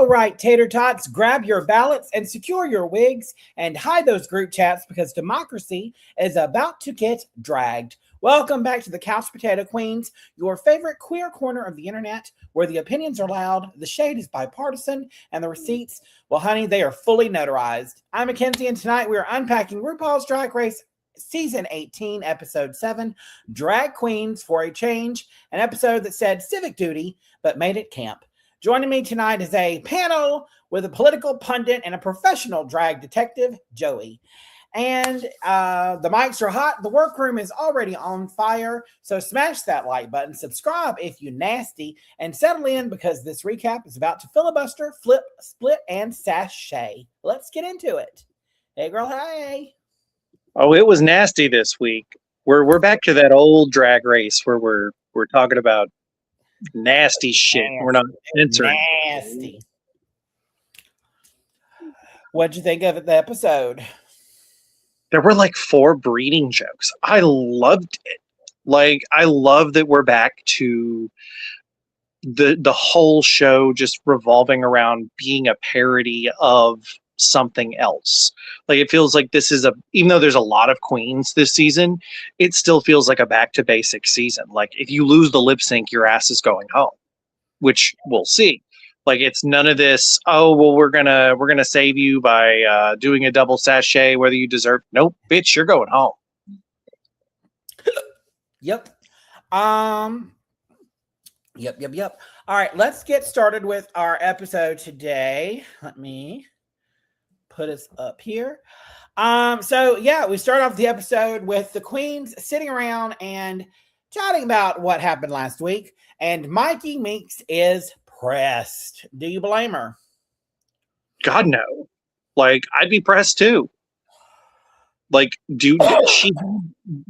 right, tater tots, grab your ballots and secure your wigs and hide those group chats because democracy is about to get dragged. Welcome back to the Couch Potato Queens, your favorite queer corner of the internet, where the opinions are loud, the shade is bipartisan, and the receipts, well, honey, they are fully notarized. I'm Mackenzie, and tonight we are unpacking RuPaul's Drag Race Season 18, Episode 7, Drag Queens for a Change, an episode that said civic duty, but made it camp. Joining me tonight is a panel with a political pundit and a professional drag detective, Joey. And the mics are hot. The workroom is already on fire. So smash that like button, subscribe if you nasty, and settle in because this recap is about to filibuster, flip, split, and sashay. Let's get into it. Hey, girl, hey. Oh, it was nasty this week. We're back to that old drag race where we're talking about nasty shit. We're not censoring. Nasty. What'd you think of the episode? There were like 4 breeding jokes. I loved it. Like, I love that we're back to the whole show just revolving around being a parody of something else. Like, it feels like this is even though there's a lot of queens this season, it still feels like a back to basics season. Like, if you lose the lip sync, your ass is going home, which we'll see. Like, it's none of this, oh, well, we're gonna save you by doing a double sachet whether you deserve. Nope, bitch, you're going home. Yep. Yep. All right, let's get started with our episode today. Let me put us up here. So yeah, we start off the episode with the queens sitting around and chatting about what happened last week, and Mikey Meeks is pressed. Do you blame her? God, no. Like, I'd be pressed too. Like, dude, she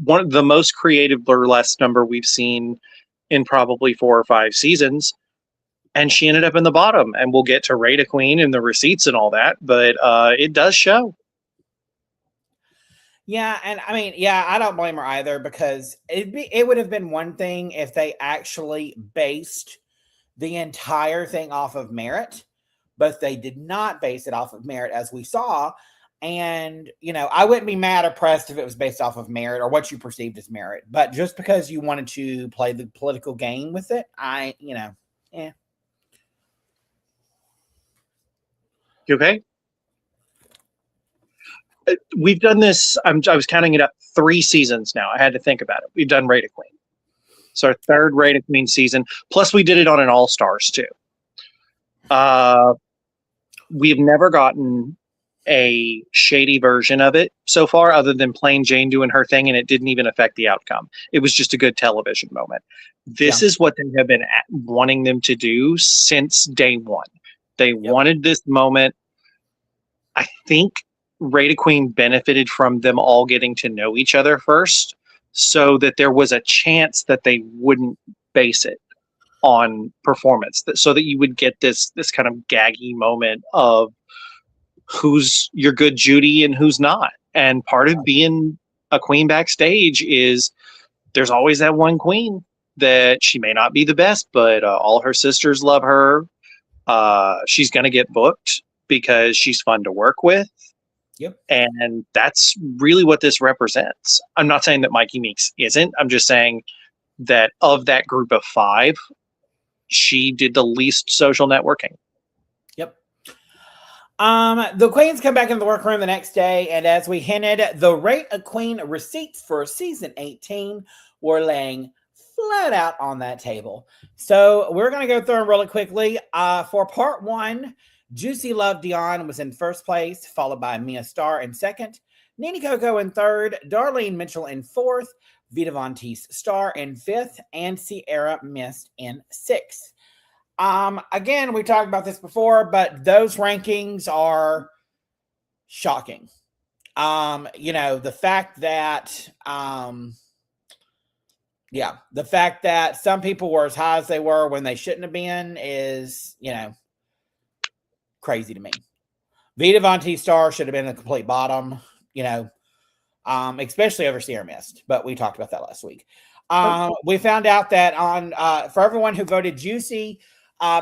one of the most creative burlesque number we've seen in probably 4 or 5 seasons, and she ended up in the bottom. And we'll get to rate a queen and the receipts and all that, but it does show. Yeah, and I mean, yeah, I don't blame her either, because it would have been one thing if they actually based the entire thing off of merit, but they did not base it off of merit, as we saw. And, you know, I wouldn't be mad or pressed if it was based off of merit or what you perceived as merit, but just because you wanted to play the political game with it, yeah. You okay? We've done this, I was counting it up, 3 seasons now. I had to think about it. We've done Rate a Queen. It's our 3rd Rate a Queen season. Plus, we did it on an All-Stars, too. We've never gotten a shady version of it so far, other than plain Jane doing her thing, and it didn't even affect the outcome. It was just a good television moment. This is what they have been wanting them to do since day one. They wanted this moment. I think Rate a Queen benefited from them all getting to know each other first, so that there was a chance that they wouldn't base it on performance, so that you would get this kind of gaggy moment of who's your good Judy and who's not. And part of being a queen backstage is there's always that one queen that she may not be the best, but all her sisters love her. She's going to get booked because she's fun to work with. Yep. And that's really what this represents. I'm not saying that Mikey Meeks isn't. I'm just saying that of that group of 5, she did the least social networking. Yep. The queens come back into the workroom the next day, and as we hinted, the Rate a Queen receipts for season 18 were laying flat out on that table. So we're going to go through them really quickly. For part 1, Juicy Love Dion was in first place, followed by Mia Starr in second, Nene Coco in third, Darlene Mitchell in fourth, Vita Von Teese Starr in fifth, and Sierra Mist in sixth. Again, we talked about this before, but those rankings are shocking. The fact that the fact that some people were as high as they were when they shouldn't have been is, crazy to me. Vita Von Teese Starr should have been a complete bottom, especially over Sierra Mist, but we talked about that last week. We found out that for everyone who voted Juicy,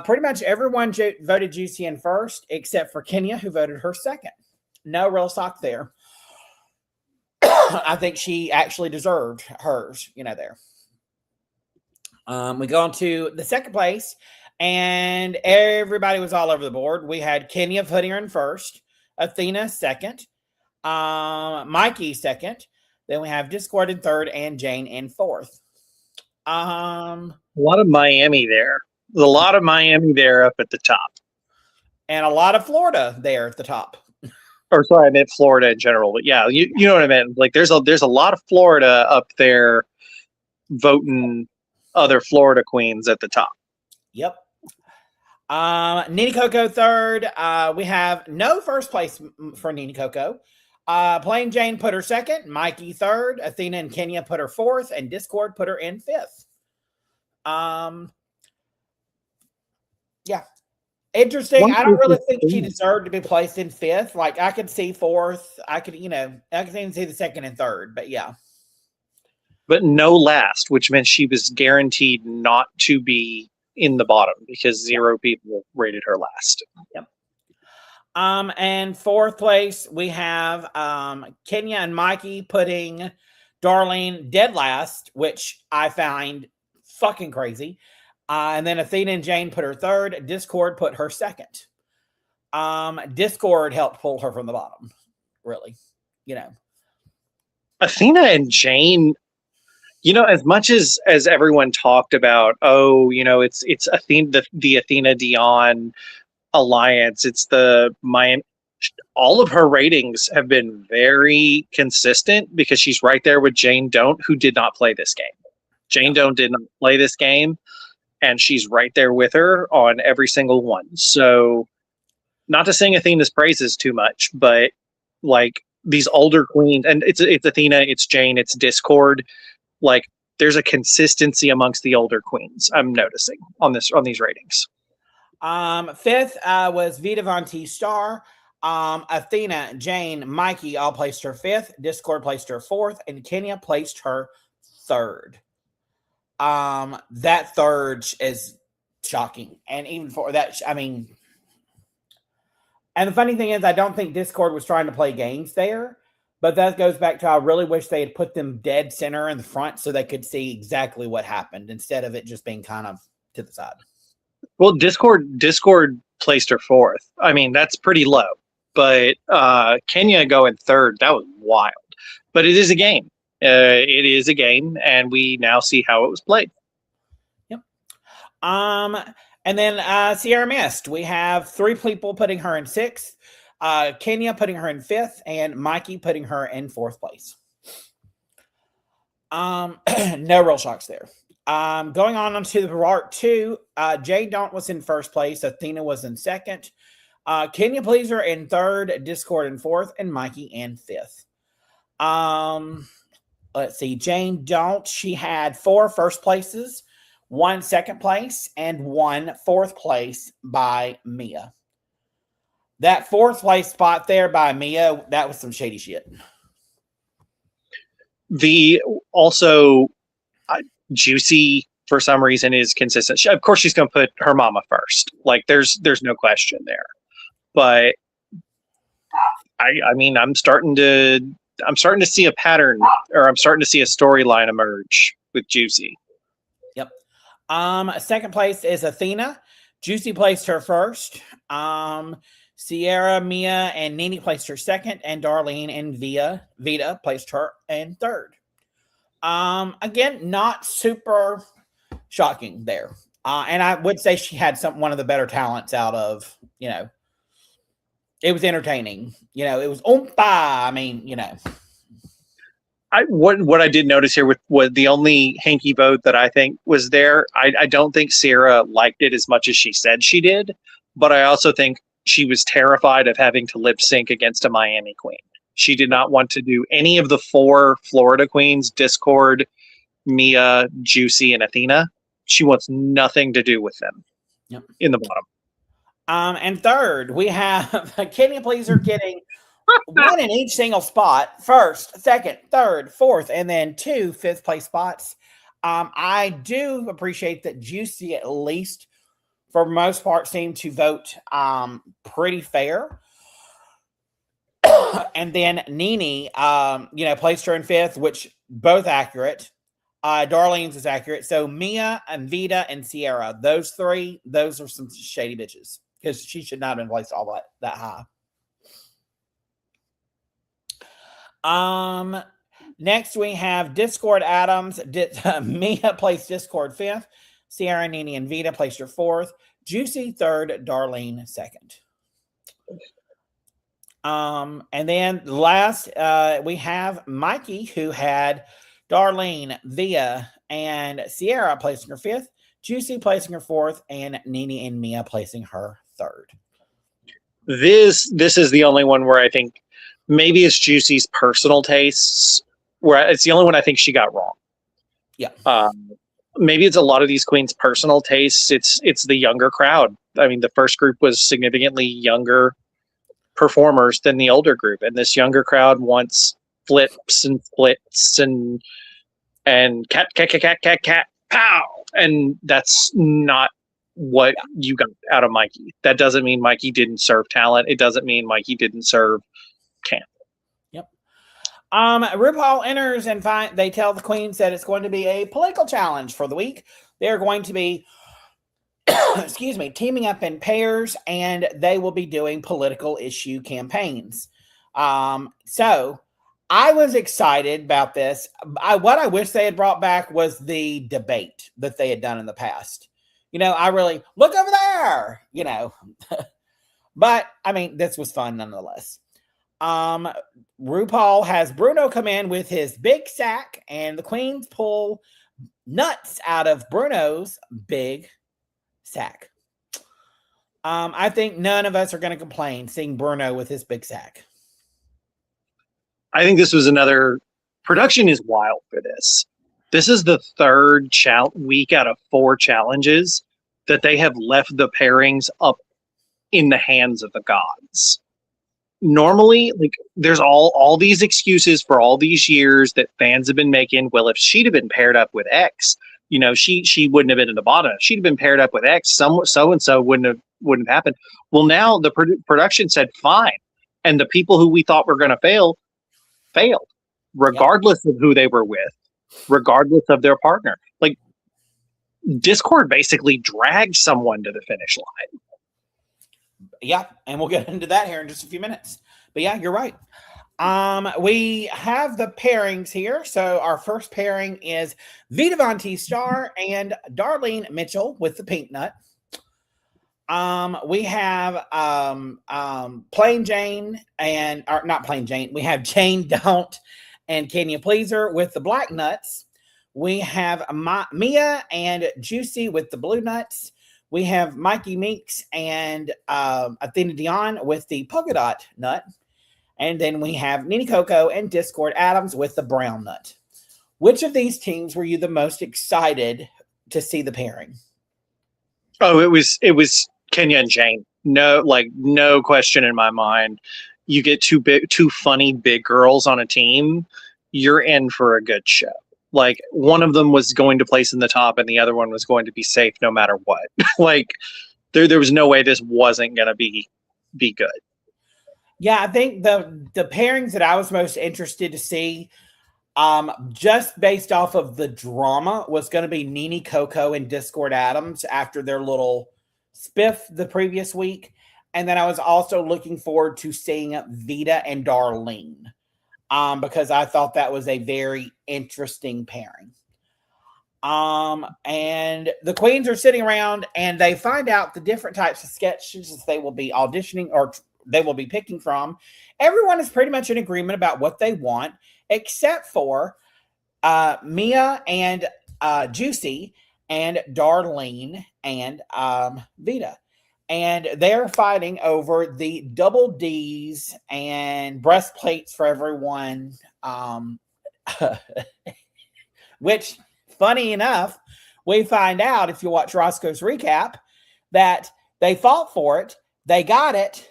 Pretty much everyone voted Juicy in first, except for Kenya, who voted her second. No real shock there. I think she actually deserved hers, there. We go on to the second place, and everybody was all over the board. We had Kenya putting her in first, Athena second, Mikey second. Then we have Discord in third, and Jane in fourth. A lot of Miami there. There's a lot of Miami there up at the top. And a lot of Florida there at the top. Or sorry, I meant Florida in general. But yeah, you know what I meant. Like there's a lot of Florida up there voting other Florida queens at the top. Yep. Nini Coco third. We have no first place for Nini Coco. Plain Jane put her second, Mikey third, Athena and Kenya put her fourth, and Discord put her in fifth. Yeah. Interesting. I don't really think she deserved to be placed in fifth. Like I could see fourth. I could even see the second and third, but yeah. But no last, which meant she was guaranteed not to be in the bottom because 0 people rated her last. Yep. And fourth place, we have Kenya and Mikey putting Darlene dead last, which I find fucking crazy. And then Athena and Jane put her third. Discord put her second. Discord helped pull her from the bottom, really. Athena and Jane, as much as everyone talked about, it's Athena, the Athena Dion alliance, it's the Miami. All of her ratings have been very consistent because she's right there with Jane Don't, who did not play this game. Jane Don't did not play this game, and she's right there with her on every single one. So, not to sing Athena's praises too much, but like these older queens, and it's Athena, it's Jane, it's Discord. Like there's a consistency amongst the older queens I'm noticing on these ratings. Fifth was Vita Von T Star. Athena, Jane, Mikey all placed her fifth. Discord placed her fourth, and Kenya placed her third. That third is shocking, and even for that, and the funny thing is, I don't think Discord was trying to play games there. But that goes back to I really wish they had put them dead center in the front so they could see exactly what happened instead of it just being kind of to the side. Well, Discord placed her fourth. I mean, that's pretty low. But Kenya going third, that was wild. But it is a game. It is a game, and we now see how it was played. Yep. And then Sierra Mist. We have 3 people putting her in sixth. Kenya putting her in fifth, and Mikey putting her in fourth place. No real shocks there. Going on to the part 2, Jay Don't was in first place, Athena was in second, Kenya Pleaser in third, Discord in fourth, and Mikey in fifth. Let's see, Jane Don't, she had 4 first places, 1 second place, and 1 fourth place by Mia. That fourth place spot there by Mia, that was some shady shit. Juicy, for some reason, is consistent. Of course, she's going to put her mama first. Like, there's no question there. But I'm starting to see a pattern, or I'm starting to see a storyline emerge with Juicy. Yep. Second place is Athena. Juicy placed her first. Sierra, Mia, and Nini placed her second, and Darlene and Vita placed her in third. Again, not super shocking there. And I would say she had one of the better talents out of, it was entertaining. It was oompa. What I did notice here with the only hanky vote that I think was there, I don't think Sierra liked it as much as she said she did, but I also think she was terrified of having to lip sync against a Miami queen. She did not want to do any of the 4 Florida queens, Discord, Mia, Juicy, and Athena. She wants nothing to do with them. Yep. In the bottom. And third, we have Kenya Pleaser getting 1 in each single spot. First, second, third, fourth, and then 2 fifth place spots. I do appreciate that Juicy at least for the most part, seemed to vote pretty fair. And then Nene, placed her in 5th, which both accurate. Darlene's is accurate. So Mia and Vita and Sierra, those 3, those are some shady bitches because she should not have been placed all that high. Next we have Discord Adams. Mia placed Discord 5th. Sierra, Nene, and Vita placed her 4th. Juicy 3rd. Darlene 2nd. And then last, we have Mikey, who had Darlene, Via, and Sierra placing her 5th, Juicy placing her 4th, and Nene and Mia placing her 3rd. This is the only one where I think maybe it's Juicy's personal tastes, where it's the only one I think she got wrong. Yeah. Maybe it's a lot of these queens' personal tastes. It's the younger crowd. I mean, the first group was significantly younger performers than the older group, and this younger crowd wants flips and splits and cat pow, and that's not what you got out of Mikey. That doesn't mean Mikey didn't serve talent. It doesn't mean Mikey didn't serve camp. Yep. RuPaul enters and they tell the queens that it's going to be a political challenge for the week. They're going to be teaming up in pairs, and they will be doing political issue campaigns. So I was excited about this. What I wish they had brought back was the debate that they had done in the past. I really look over there, but I mean, this was fun nonetheless. RuPaul has Bruno come in with his big sack, and the queens pull nuts out of Bruno's big sack. I think none of us are going to complain seeing Bruno with his big sack. I think this was another production is wild for this. This is the 3rd week out of 4 challenges that they have left the pairings up in the hands of the gods. Normally, there's all these excuses for all these years that fans have been making. Well, if she'd have been paired up with X, she wouldn't have been in the bottom. If she'd have been paired up with X, so and so wouldn't have happened. Well, now the production said fine, and the people who we thought were going to failed, regardless of who they were with, regardless of their partner. Discord basically dragged someone to the finish line. Yeah, and we'll get into that here in just a few minutes. But yeah, you're right. We have the pairings here. So our first pairing is Vita Von T Star and Darlene Mitchell with the pink nut. We have Plain Jane not Plain Jane. We have Jane Don't and Kenya Pleaser with the black nuts. We have Mia and Juicy with the blue nuts. We have Mikey Meeks and Athena Dion with the polka dot nut. And then we have Nene Coco and Discord Adams with the brown nut. Which of these teams were you the most excited to see the pairing? Oh, it was Kenya and Jane. No question in my mind. You get two funny big girls on a team, you're in for a good show. One of them was going to place in the top and the other one was going to be safe no matter what. There was no way this wasn't going to be good. Yeah, I think the pairings that I was most interested to see, just based off of the drama, was going to be Nene Coco and Discord Adams after their little spiff the previous week. And then I was also looking forward to seeing Vita and Darlene, because I thought that was a very interesting pairing. And the queens are sitting around and they find out the different types of sketches they will be auditioning or they will be picking from. Everyone is pretty much in agreement about what they want, except for Mia and Juicy and Darlene and Vita. And they're fighting over the double D's and breastplates for everyone. Which, funny enough, we find out if you watch Roscoe's recap that they fought for it, they got it,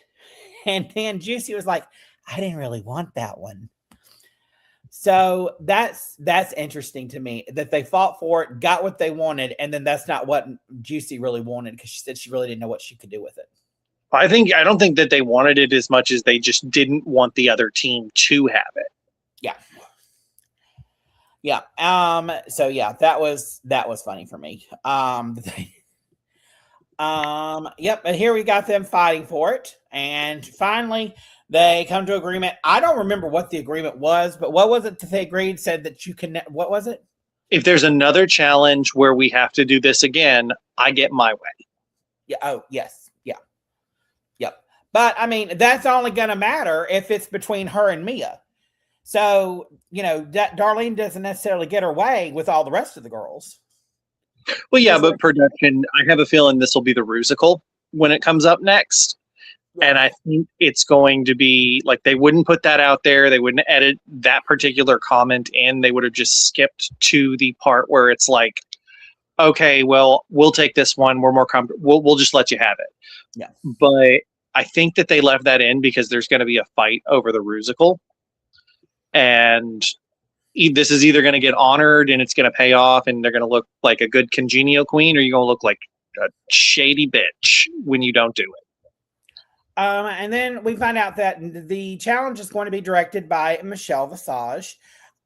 and then Juicy was like, I didn't really want that one. So that's interesting to me that they fought for it, got what they wanted, and then that's not what Juicy really wanted because she said she really didn't know what she could do with it. I don't think that they wanted it as much as they just didn't want the other team to have it. Yeah. Yeah. So yeah, that was funny for me. Yep, and here we got them fighting for it, and finally they come to agreement. I don't remember what the agreement was, but what was it that they agreed? Said that you can. What was it? If there's another challenge where we have to do this again, I get my way. Yeah. Oh, yes. Yeah. Yep. But I mean, that's only going to matter if it's between her and Mia. So that Darlene doesn't necessarily get her way with all the rest of the girls. Well, yeah, but production, I have a feeling this will be the Rusical when it comes up next. Yeah. And I think it's going to be like they wouldn't put that out there. They wouldn't edit that particular comment in. They would have just skipped to the part where it's like, okay, well, we'll take this one. We're more comfortable. We'll just let you have it. Yeah. But I think that they left that in because there's going to be a fight over the Rusical. And this is either going to get honored and it's going to pay off and they're going to look like a good congenial queen, or you're going to look like a shady bitch when you don't do it. And then we find out that the challenge is going to be directed by Michelle Visage.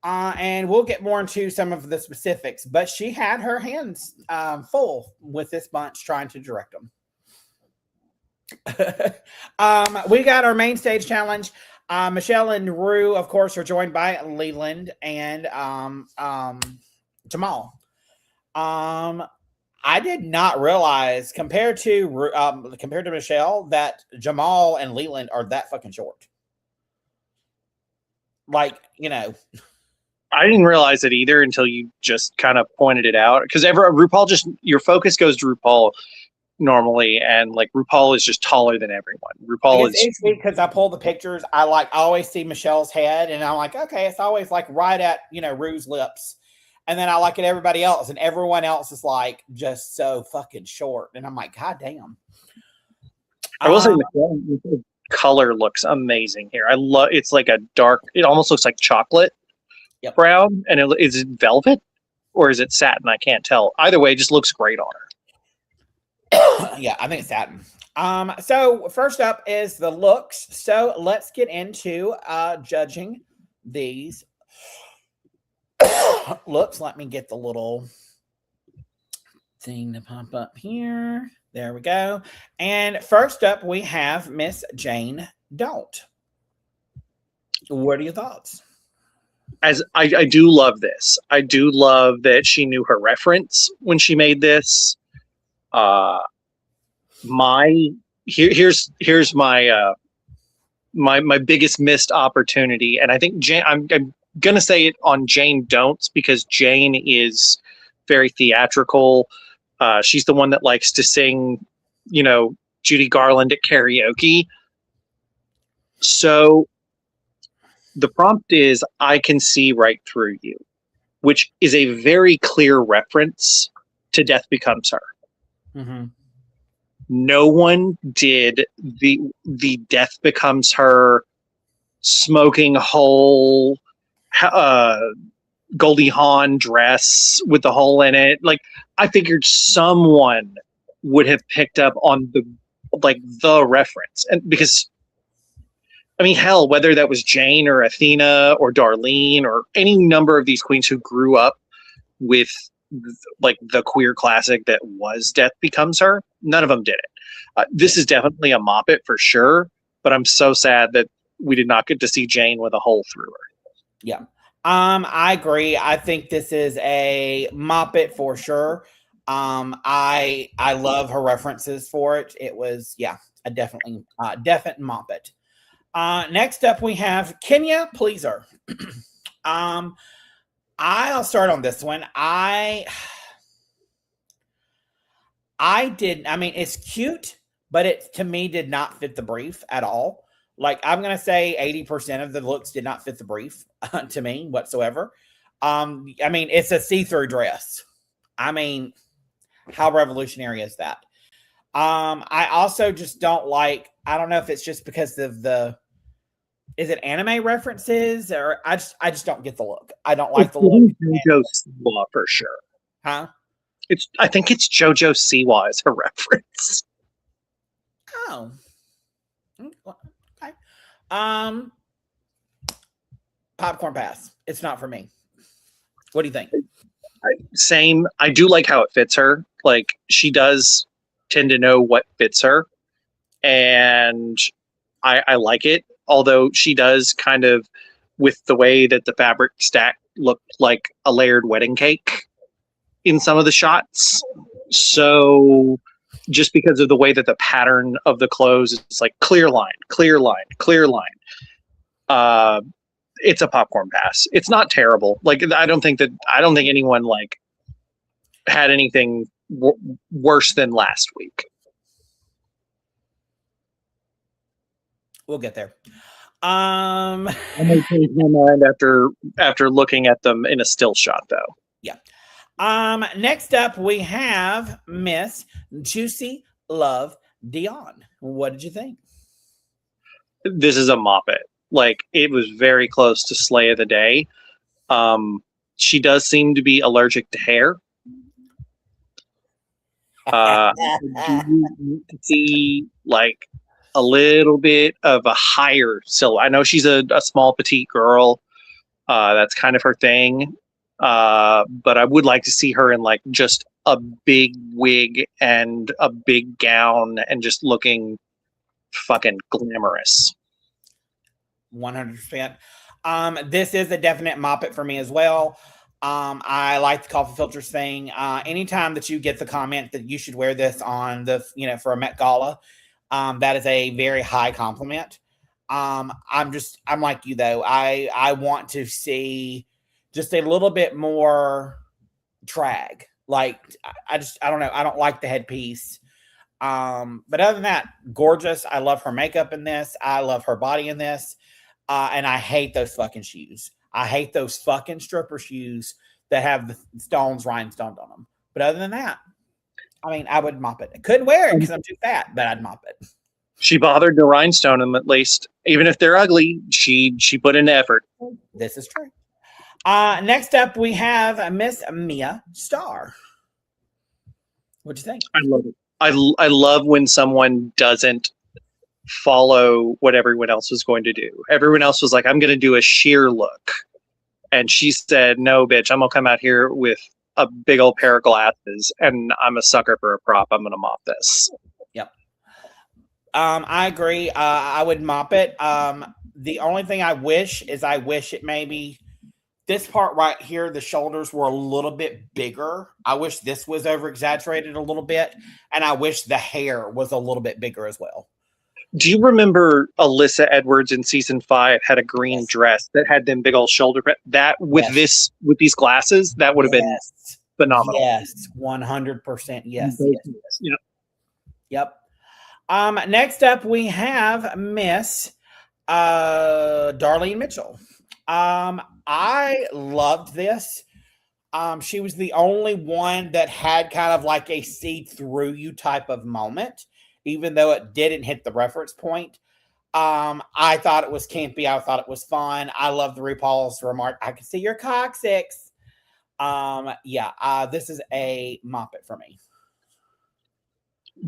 And we'll get more into some of the specifics, but she had her hands full with this bunch trying to direct them. We got our main stage challenge. Michelle and Ru, of course, are joined by Leland and Jamal. I did not realize compared to Michelle that Jamal and Leland are that fucking short. Like, I didn't realize it either until you just kind of pointed it out. Because RuPaul your focus goes to RuPaul normally, and like RuPaul is just taller than everyone. RuPaul is because I pull the pictures. I always see Michelle's head, and I'm like, okay, it's always like right at Ru's lips, and then I look at everybody else, and everyone else is like just so fucking short, and I'm like, god damn. I will say the color looks amazing here. I love it's like a dark. It almost looks like chocolate brown, and is it velvet or is it satin? I can't tell. Either way, it just looks great on her. Yeah, I think it's satin. So first up is the looks. So let's get into judging these looks. Let me get the little thing to pop up here. There we go. And first up, we have Miss Jane Don't. What are your thoughts? As I do love this. I do love that she knew her reference when she made this. Here's my my biggest missed opportunity, and I think Jane. I'm gonna say it on Jane Don'ts because Jane is very theatrical. She's the one that likes to sing, Judy Garland at karaoke. So the prompt is "I can see right through you," which is a very clear reference to Death Becomes Her. Mm-hmm. No one did the Death Becomes Her smoking hole Goldie Hawn dress with the hole in it. Like, I figured someone would have picked up on the reference, and because I mean, hell, whether that was Jane or Athena or Darlene or any number of these queens who grew up with the queer classic that was Death Becomes Her, none of them did it. This is definitely a Moppet for sure, but I'm so sad that we did not get to see Jane with a hole through her. Yeah. I agree. I think this is a Moppet for sure. I love her references for it. It was, a definite Moppet. Next up we have Kenya Pleaser. I'll start on this one. It's cute, but it to me did not fit the brief at all. Like, I'm going to say 80% of the looks did not fit the brief to me whatsoever. It's a see-through dress. How revolutionary is that? I also just don't like, I don't know if it's just because of the Is it anime references, or I just don't get the look. I don't like It's the look. JoJo Siwa for sure. Huh? I think it's JoJo Siwa as a reference. Oh. Okay. Um, popcorn pass. It's not for me. What do you think? Same. I do like how it fits her. Like, she does tend to know what fits her, and I like it. Although she does kind of, with the way that the fabric stack looked like a layered wedding cake in some of the shots. So just because of the way that the pattern of the clothes is like clear line, clear line, clear line. It's a popcorn pass. It's not terrible. Like, I don't think anyone like had anything worse than last week. We'll get there. I may change my mind after looking at them in a still shot, though. Yeah. Next up we have Miss Juicy Love Dion. What did you think? This is a moppet. Like, it was very close to Slay of the Day. She does seem to be allergic to hair. You can see like a little bit of a higher silhouette. I know she's a small petite girl. That's kind of her thing. But I would like to see her in like just a big wig and a big gown and just looking fucking glamorous. 100%. This is a definite moppet for me as well. I like the coffee filters thing. Anytime that you get the comment that you should wear this on the, for a Met Gala, that is a very high compliment. I'm like you though. I want to see just a little bit more drag. Like, I don't know. I don't like the headpiece. But other than that, gorgeous. I love her makeup in this. I love her body in this. And I hate those fucking shoes. I hate those fucking stripper shoes that have the rhinestoned on them. But other than that, I mean, I would mop it. I couldn't wear it because I'm too fat, but I'd mop it. She bothered to rhinestone them at least. Even if they're ugly, she put in effort. This is true. Next up, we have Miss Mia Starr. What'd you think? I love it. I love when someone doesn't follow what everyone else was going to do. Everyone else was like, I'm going to do a sheer look. And she said, no, bitch, I'm going to come out here with a big old pair of glasses, and I'm a sucker for a prop. I'm going to mop this. Yep. I agree. I would mop it. The only thing I wish it maybe this part right here, the shoulders were a little bit bigger. I wish this was over exaggerated a little bit. And I wish the hair was a little bit bigger as well. Do you remember Alyssa Edwards in season 5 had a green dress that had them big old shoulder? That with these glasses, that would have been phenomenal. Yes, 100%. Yes. Yep. Next up, we have Miss Darlene Mitchell. I loved this. She was the only one that had kind of like a see through you type of moment, even though it didn't hit the reference point. I thought it was campy. I thought it was fun. I love the RuPaul's remark, I can see your coccyx. This is a moppet for me.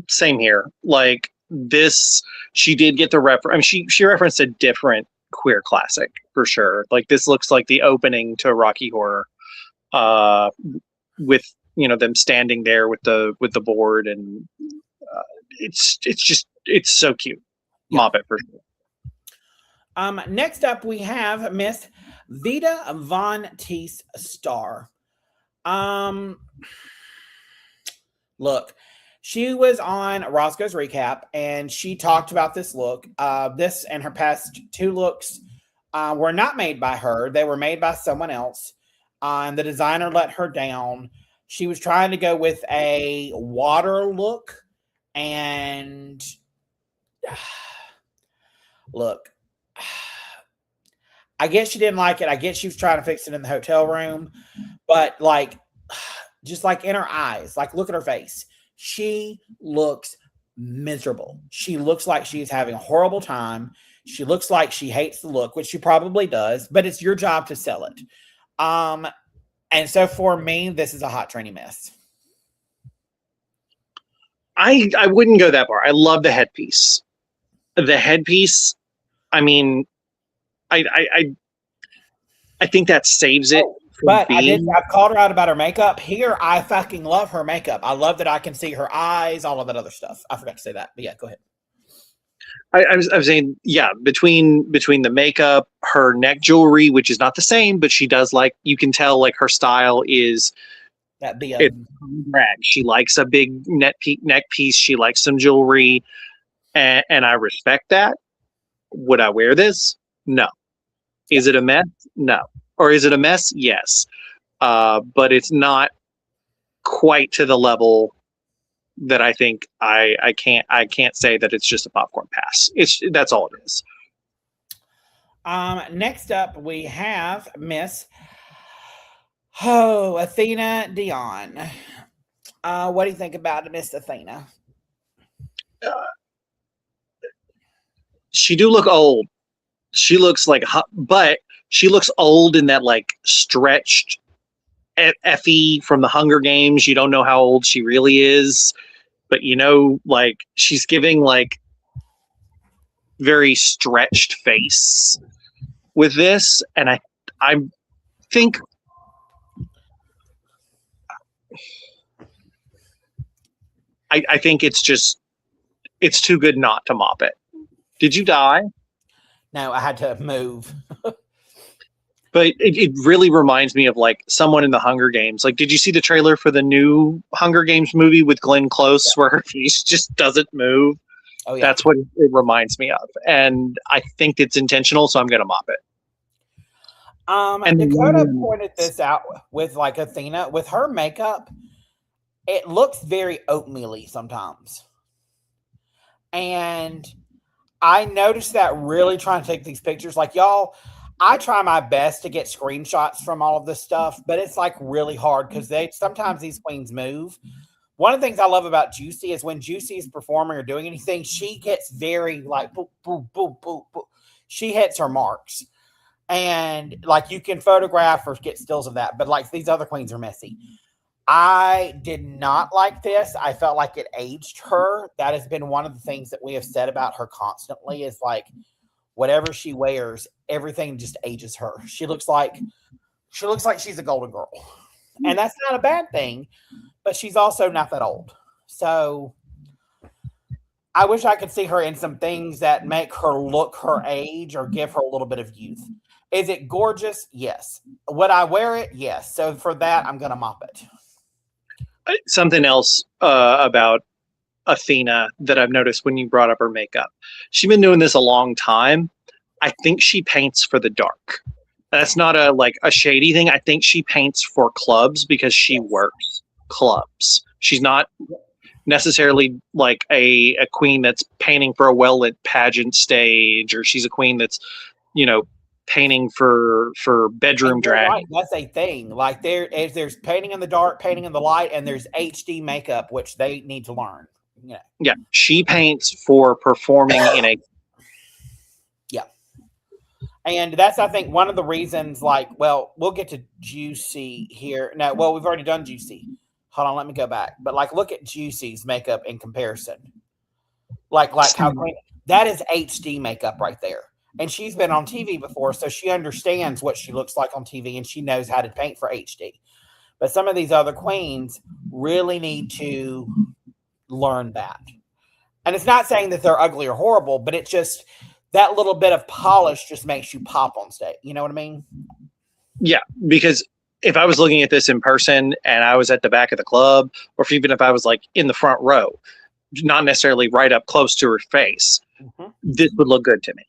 Same here. Like this, she did get the reference. I mean, she referenced a different queer classic for sure. Like, this looks like the opening to Rocky Horror, with them standing there with the board, and it's so cute. Yep. Moppet for sure. Next up we have Miss Vita Von Teese Starr. Look, she was on Roscoe's Recap, and she talked about this look. This and her past 2 looks were not made by her. They were made by someone else. And the designer let her down. She was trying to go with a water look. And look, I guess she didn't like it. I guess she was trying to fix it in the hotel room. But like, just like in her eyes, like look at her face. She looks miserable. She looks like she's having a horrible time. She looks like she hates the look, which she probably does, but it's your job to sell it. And so for me, this is a hot trainee mess. I wouldn't go that far. I love the headpiece. The headpiece, I mean, I think that saves it. But I've called her out about her makeup. Here, I fucking love her makeup. I love that I can see her eyes, all of that other stuff. I forgot to say that, but yeah, go ahead. I was saying, yeah, between the makeup, her neck jewelry, which is not the same, but she does like, you can tell like her style is that be drag. She likes a big neck piece. She likes some jewelry, and I respect that. Would I wear this? No. Is it a mess? No. Or is it a mess? Yes. But it's not quite to the level that I think I can't say that it's just a popcorn pass. That's all it is. Next up we have Miss Athena Dion. What do you think about Miss Athena? She do look old. She looks like, but she looks old in that like stretched Effie from the Hunger Games. You don't know how old she really is, but you know, like she's giving like very stretched face with this, and I think I think it's too good not to mop it. Did you die? No, I had to move. But it really reminds me of like someone in the Hunger Games. Like, did you see the trailer for the new Hunger Games movie with Glenn Close, where her face just doesn't move? Oh, yeah. That's what it reminds me of. And I think it's intentional, so I'm going to mop it. And Dakota pointed this out with like Athena. With her makeup, it looks very oatmeal-y sometimes. And I noticed that really trying to take these pictures. Like, y'all, I try my best to get screenshots from all of this stuff, but it's like really hard because sometimes these queens move. One of the things I love about Juicy is when Juicy is performing or doing anything, she gets very like boop, boop, boop, boop, boop. She hits her marks. And like you can photograph or get stills of that, but like these other queens are messy. I did not like this. I felt like it aged her. That has been one of the things that we have said about her constantly is like whatever she wears, everything just ages her. She looks like she's a golden girl. And that's not a bad thing, but she's also not that old. So I wish I could see her in some things that make her look her age or give her a little bit of youth. Is it gorgeous? Yes. Would I wear it? Yes. So for that, I'm going to mop it. Something else about Athena that I've noticed when you brought up her makeup. She's been doing this a long time. I think she paints for the dark. That's not a shady thing. I think she paints for clubs because she works clubs. She's not necessarily like a queen that's painting for a well-lit pageant stage, or she's a queen that's, you know, painting for bedroom drag. Right. That's a thing. Like there's painting in the dark, painting in the light, and there's HD makeup, which they need to learn. Yeah. Yeah. She paints for performing in a. Yeah. And that's, I think, one of the reasons, like, well, we'll get to Juicy here. No, well, we've already done Juicy. Hold on, let me go back. But like, look at Juicy's makeup in comparison. Like how that is HD makeup right there. And she's been on TV before, so she understands what she looks like on TV, and she knows how to paint for HD. But some of these other queens really need to learn that. And it's not saying that they're ugly or horrible, but it's just that little bit of polish just makes you pop on stage. You know what I mean? Yeah, because if I was looking at this in person and I was at the back of the club, or even if I was like in the front row, not necessarily right up close to her face, this would look good to me.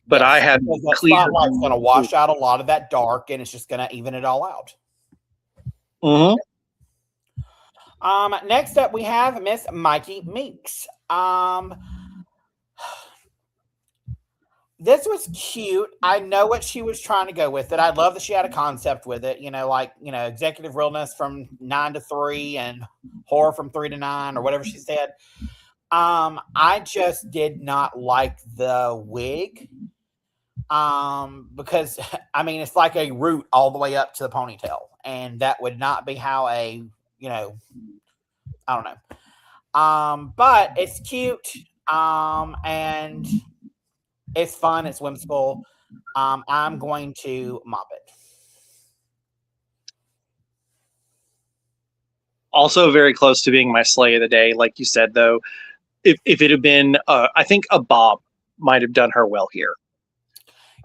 But yes, I have the spotlight's going to wash out a lot of that dark, and it's just going to even it all out. Next up, we have Miss Mikey Meeks. This was cute. I know what she was trying to go with it. I love that she had a concept with it. You know, like, you know, executive realness from 9 to 3 and horror from 3 to 9 or whatever she said. I just did not like the wig. Because I mean it's like a root all the way up to the ponytail, and that would not be how I don't know. But it's cute. And it's fun, it's whimsical. I'm going to mop it. Also very close to being my slay of the day, like you said, though. If it had been, I think a bob might have done her well here.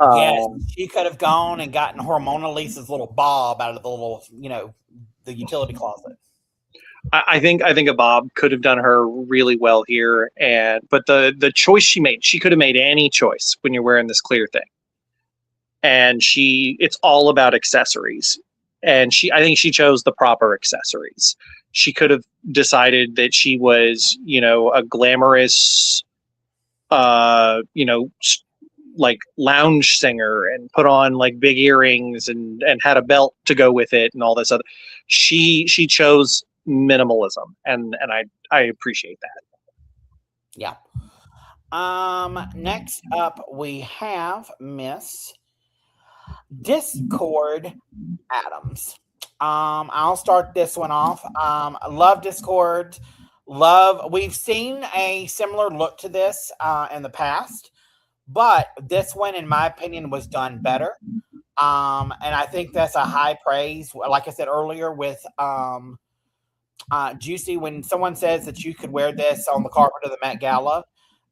Yes, she could have gone and gotten Hormona Lisa's little bob out of the little, the utility closet. I think a bob could have done her really well here, but the choice she made, she could have made any choice when you're wearing this clear thing, and it's all about accessories, and I think she chose the proper accessories. She could have decided that she was, a glamorous, like lounge singer and put on like big earrings and had a belt to go with it and all this other. She chose minimalism, and I appreciate that. Yeah. Next up we have Miss Discord Adams. I'll start this one off. I love Discord. We've seen a similar look to this in the past, but this one, in my opinion, was done better. And I think that's a high praise. Like I said earlier with Juicy, when someone says that you could wear this on the carpet of the Met Gala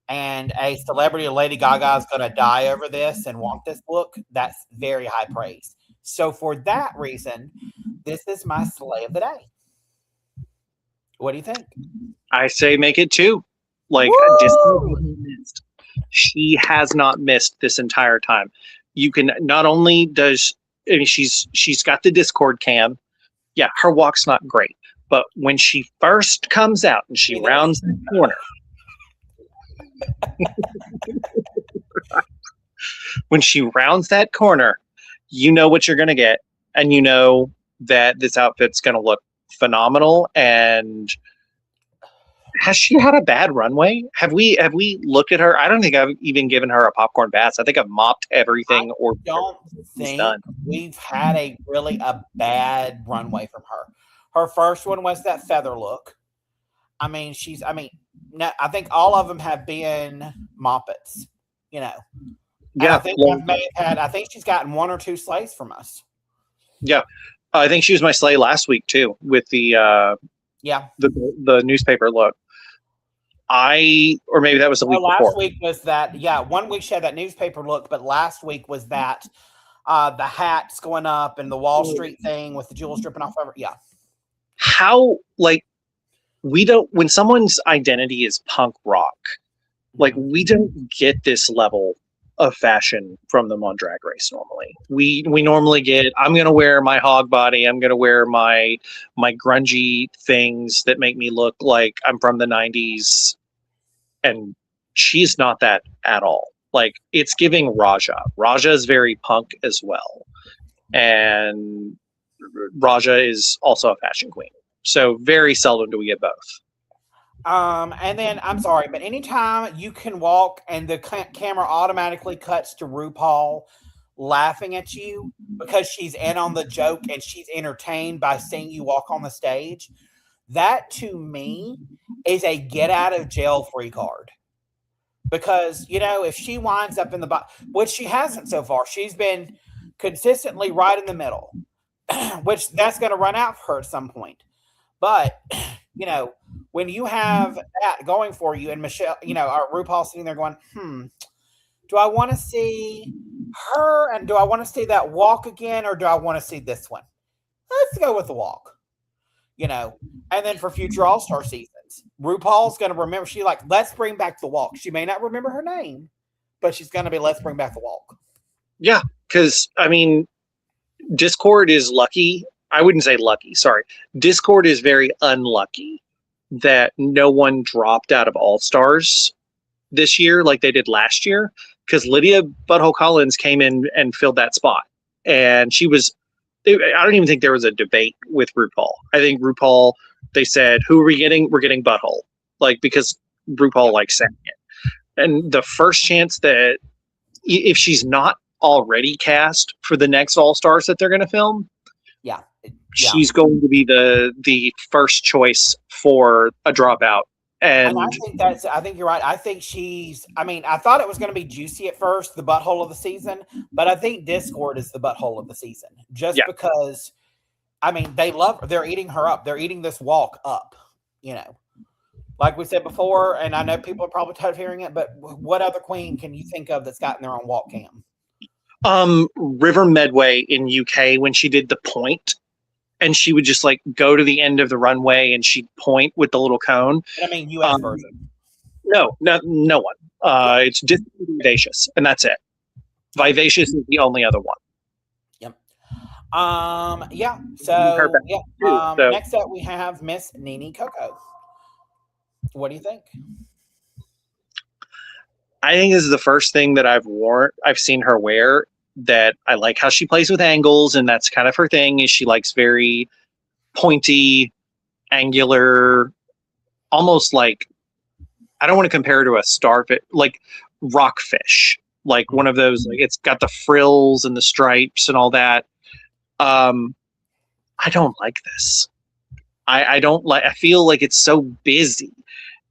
and a celebrity, Lady Gaga, is going to die over this and want this look, that's very high praise. So for that reason, this is my slay of the day. What do you think? I say make it 2. Like, she has not missed this entire time. You can not only she's got the Discord cam. Yeah, her walk's not great, but when she first comes out and she rounds the corner, when she rounds that corner, you know what you're going to get, and you know that this outfit's going to look phenomenal. And has she had a bad runway? Have we looked at her? I don't think I've even given her a popcorn bath. I think I've mopped everything. I don't think we've had a bad runway from her. Her first one was that feather look. I I think all of them have been moppets, Yeah. I think she's gotten 1 or 2 slays from us. Yeah. I think she was my slay last week too, with the the newspaper look. Or maybe that was the week before. Last week was that. Yeah, 1 week she had that newspaper look, but last week was that the hats going up and the Wall Street thing with the jewels dripping off of her. Yeah. How when someone's identity is punk rock, we don't get this level of fashion from them on Drag Race normally. We normally get, I'm going to wear my hog body, I'm going to wear my grungy things that make me look like I'm from the 90s, and she's not that at all. It's giving Raja. Raja is very punk as well, and Raja is also a fashion queen. So very seldom do we get both. And then, I'm sorry, but anytime you can walk and the camera automatically cuts to RuPaul laughing at you because she's in on the joke and she's entertained by seeing you walk on the stage, that to me is a get out of jail free card. Because, if she winds up in the which she hasn't so far, she's been consistently right in the middle, which that's going to run out for her at some point. But, when you have that going for you, and Michelle, our RuPaul sitting there going, do I want to see her, and do I want to see that walk again, or do I want to see this one? Let's go with the walk, and then for future All-Star seasons, RuPaul's going to remember, let's bring back the walk. She may not remember her name, but she's going to be, let's bring back the walk. Yeah, because, Discord is lucky. I wouldn't say lucky, sorry. Discord is very unlucky that no one dropped out of All-Stars this year like they did last year, because Lydia Butthole Collins came in and filled that spot. And I don't even think there was a debate with RuPaul. I think RuPaul, they said, who are we getting? We're getting Butthole. Because RuPaul likes saying it. And the first chance that if she's not already cast for the next All Stars that they're going to film, she's going to be the first choice for a dropout. And I think you're right. I think I thought it was going to be Juicy at first, the butthole of the season, but I think Discord is the butthole of the season. Just because, they're eating her up. They're eating this walk up, Like we said before, and I know people are probably tired of hearing it, but what other queen can you think of that's gotten their own walk cam? River Medway in UK, when she did the point, and she would just like go to the end of the runway and she'd point with the little cone. But US version. No one. It's just Vivacious, and that's it. Vivacious is the only other one. Yep. So next up we have Miss Nene Coco. What do you think? I think this is the first thing that I've seen her wear that I like how she plays with angles, and that's kind of her thing. Is she likes very pointy, angular, almost like, I don't want to compare her to a starfish, like rockfish, like one of those, like it's got the frills and the stripes and all that. I don't like this. I feel like it's so busy.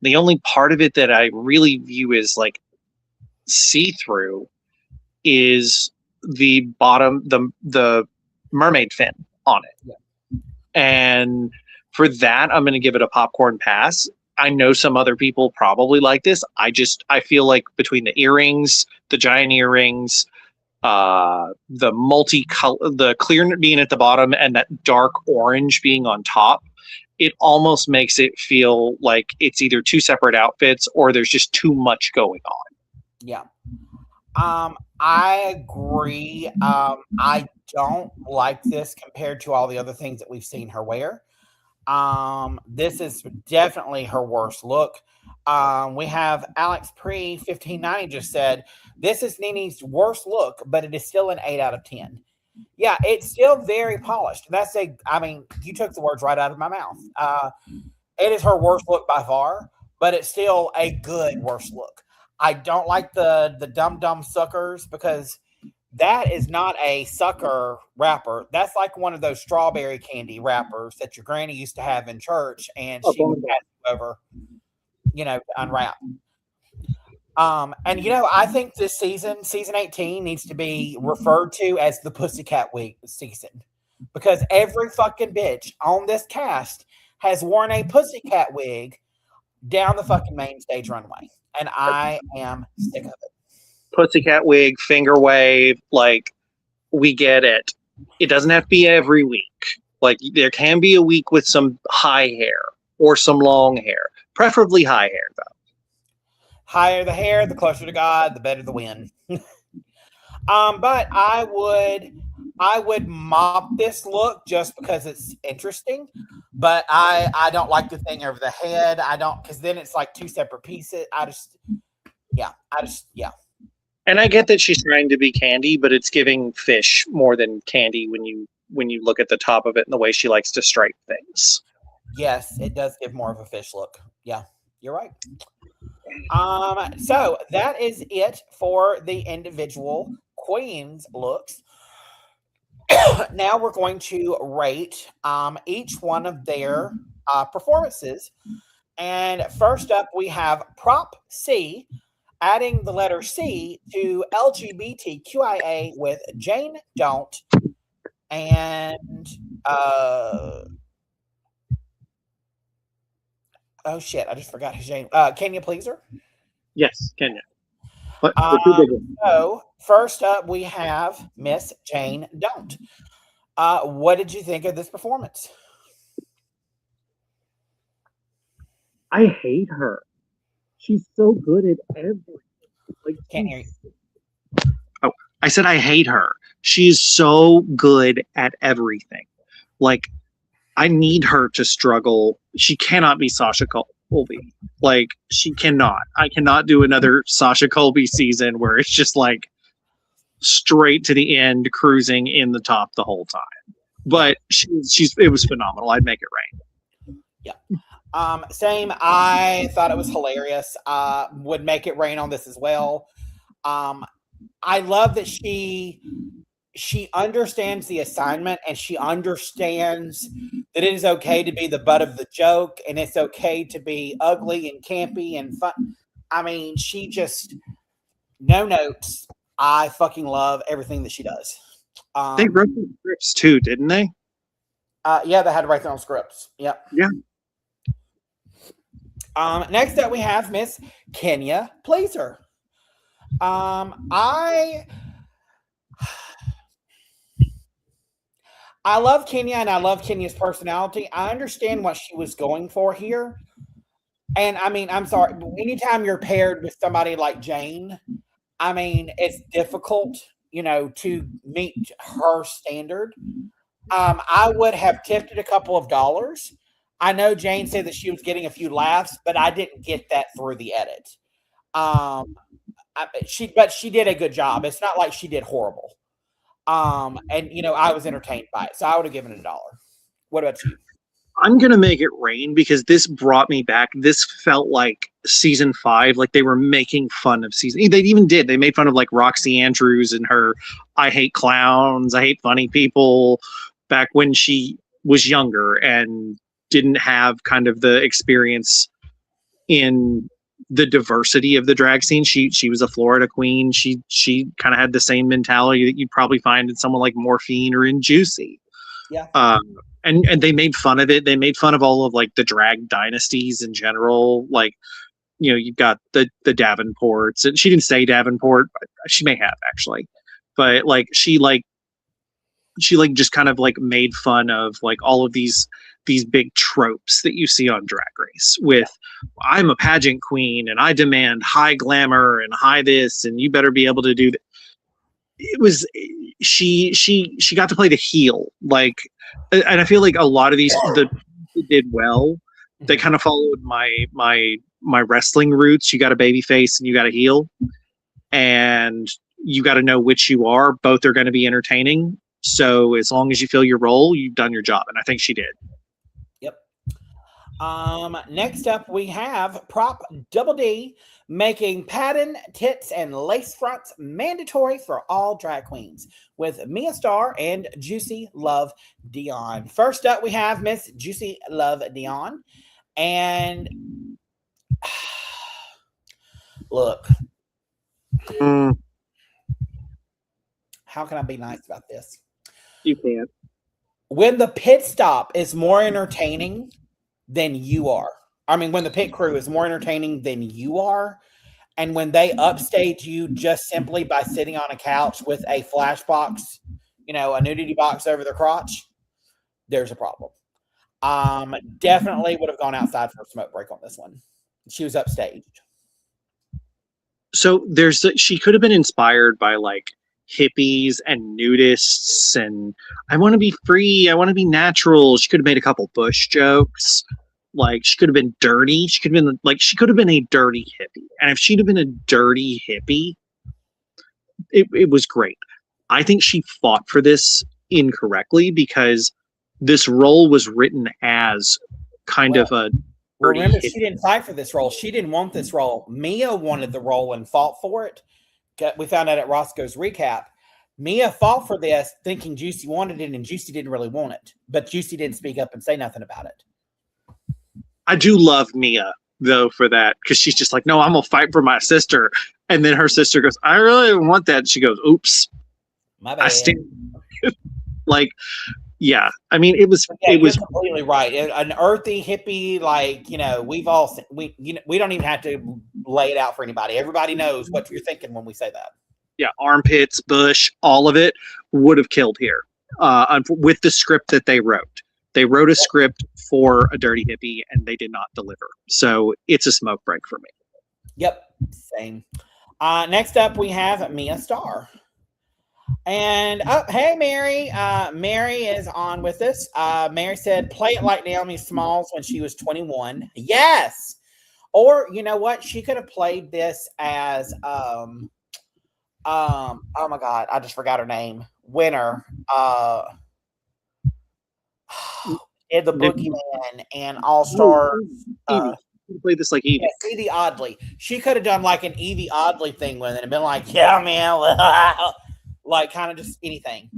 The only part of it that I really view as like see-through is the bottom, the mermaid fin on it. And for that, I'm going to give it a popcorn pass. I know some other people probably like this. I feel like between the earrings, the giant earrings, the multicolor, the clear being at the bottom and that dark orange being on top, it almost makes it feel like it's either two separate outfits or there's just too much going on. Yeah. I agree. I don't like this compared to all the other things that we've seen her wear. This is definitely her worst look. We have Alex Pre 1590 just said, this is Nene's worst look, but it is still an 8 out of 10. Yeah, it's still very polished. You took the words right out of my mouth. It is her worst look by far, but it's still a good worst look. I don't like the dum-dum suckers because that is not a sucker wrapper. That's like one of those strawberry candy wrappers that your granny used to have in church, and she would pass you over, to unwrap. I think this season 18, needs to be referred to as the Pussycat Wig season, because every fucking bitch on this cast has worn a pussycat wig down the fucking main stage runway. And I am sick of it. Pussycat wig, finger wave, like, we get it. It doesn't have to be every week. Like, there can be a week with some high hair or some long hair. Preferably high hair, though. Higher the hair, the closer to God, the better the win. But I would mop this look just because it's interesting. But I don't like the thing over the head. Because then it's like two separate pieces. And I get that she's trying to be candy, but it's giving fish more than candy when you look at the top of it and the way she likes to stripe things. Yes, it does give more of a fish look. Yeah, you're right. So that is it for the individual queens looks. Now we're going to rate each one of their performances. And first up, we have Prop C, adding the letter C to LGBTQIA with Jane Don't. And oh shit, I just forgot his name. Kenya Pleaser? Yes, Kenya. So first up, we have Miss Jane Don't. What did you think of this performance? I hate her. She's so good at everything. Like, can't hear you. Oh, I said I hate her. She's so good at everything. Like, I need her to struggle. She cannot be Sasha Colby. Like, she cannot. I cannot do another Sasha Colby season where it's just like straight to the end, cruising in the top the whole time. But it was phenomenal. I'd make it rain. Yeah. Same. I thought it was hilarious. Would make it rain on this as well. I love that she understands the assignment and she understands that it is okay to be the butt of the joke and it's okay to be ugly and campy and fun. I mean, she just no notes. I fucking love everything that she does. They wrote the scripts too, didn't they? Yeah, they had to write their own scripts. Yep. Yeah. Next up, we have Miss Kenya Pleaser. I love Kenya and I love Kenya's personality. I understand what she was going for here. And I mean, I'm sorry, but anytime you're paired with somebody like Jane, I mean, it's difficult, to meet her standard. I would have tipped it a couple of dollars. I know Jane said that she was getting a few laughs, but I didn't get that through the edit. But she did a good job. It's not like she did horrible. And I was entertained by it, so I would have given it $1. What about you? I'm gonna make it rain because this brought me back. This felt like season 5, like they were making fun of season. They even did. They made fun of like Roxy Andrews and her "I hate clowns, I hate funny people" back when she was younger and didn't have kind of the experience in the diversity of the drag scene. She was a Florida queen. She kind of had the same mentality that you'd probably find in someone like Morphine or in Juicy. Yeah. And they made fun of it. They made fun of all of like the drag dynasties in general. Like, you've got the Davenports, and she didn't say Davenport, but she may have actually. But like she just kind of like made fun of like all of these big tropes that you see on Drag Race with I'm a pageant queen and I demand high glamour and high this and you better be able to do that. It was she got to play the heel, like, and I feel like a lot of these did well. They kind of followed my wrestling roots. You got a baby face and you got a heel, and you got to know which you are. Both are going to be entertaining. So as long as you fill your role, you've done your job, and I think she did. Yep. Next up, we have Prop Double D making pattern, tits, and lace fronts mandatory for all drag queens with Mia Starr and Juicy Love Dion. First up, we have Miss Juicy Love Dion. And look, how can I be nice about this? You can't. When the pit stop is more entertaining than you are, I mean, when the pit crew is more entertaining than you are, and when they upstage you just simply by sitting on a couch with a flash box, a nudity box over their crotch, there's a problem. Definitely would have gone outside for a smoke break on this one. She was upstaged. So she could have been inspired by like hippies and nudists and I want to be free, I want to be natural. She could have made a couple Bush jokes. Like she could have been dirty. She could have been a dirty hippie. And if she'd have been a dirty hippie, it was great. I think she fought for this incorrectly because this role was written as kind of a remember, she didn't fight for this role. She didn't want this role. Mia wanted the role and fought for it. We found out at Roscoe's recap. Mia fought for this thinking Juicy wanted it, and Juicy didn't really want it. But Juicy didn't speak up and say nothing about it. I do love Mia, though, for that, because she's just like, no, I'm going to fight for my sister. And then her sister goes, I really don't want that. And she goes, oops. My bad. I stand. Like, yeah. I mean, it was completely right. An earthy hippie, like, we've all we don't even have to lay it out for anybody. Everybody knows what you're thinking when we say that. Yeah, armpits, bush, all of it would have killed here. With the script that they wrote. They wrote a script for a dirty hippie and they did not deliver. So it's a smoke break for me. Yep, same. Next up, we have Mia Starr. And hey, Mary. Mary is on with us. Mary said, play it like Naomi Smalls when she was 21. Yes. Or, you know what? She could have played this as, oh my God, I just forgot her name. Winner. did the Boogeyman and All Star. Evie. You played this like Evie. Yes, Evie Oddly. She could have done like an Evie Oddly thing with it and been like, yeah, man, like kind of just anything.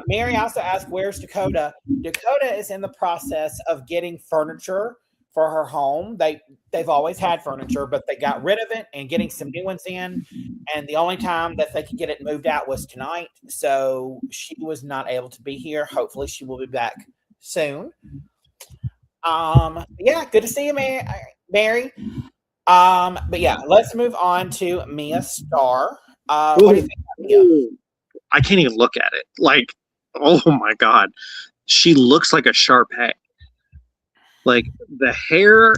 Mary also asked, where's Dakota? Dakota is in the process of getting furniture for her home. They've always had furniture, but they got rid of it and getting some new ones in. And the only time that they could get it moved out was tonight. So she was not able to be here. Hopefully she will be back soon. Yeah, good to see you, Mary. But yeah, let's move on to Mia Starr. What do you think about Mia? I can't even look at it. Like, oh my God. She looks like a Shar-Pei. Like, the hair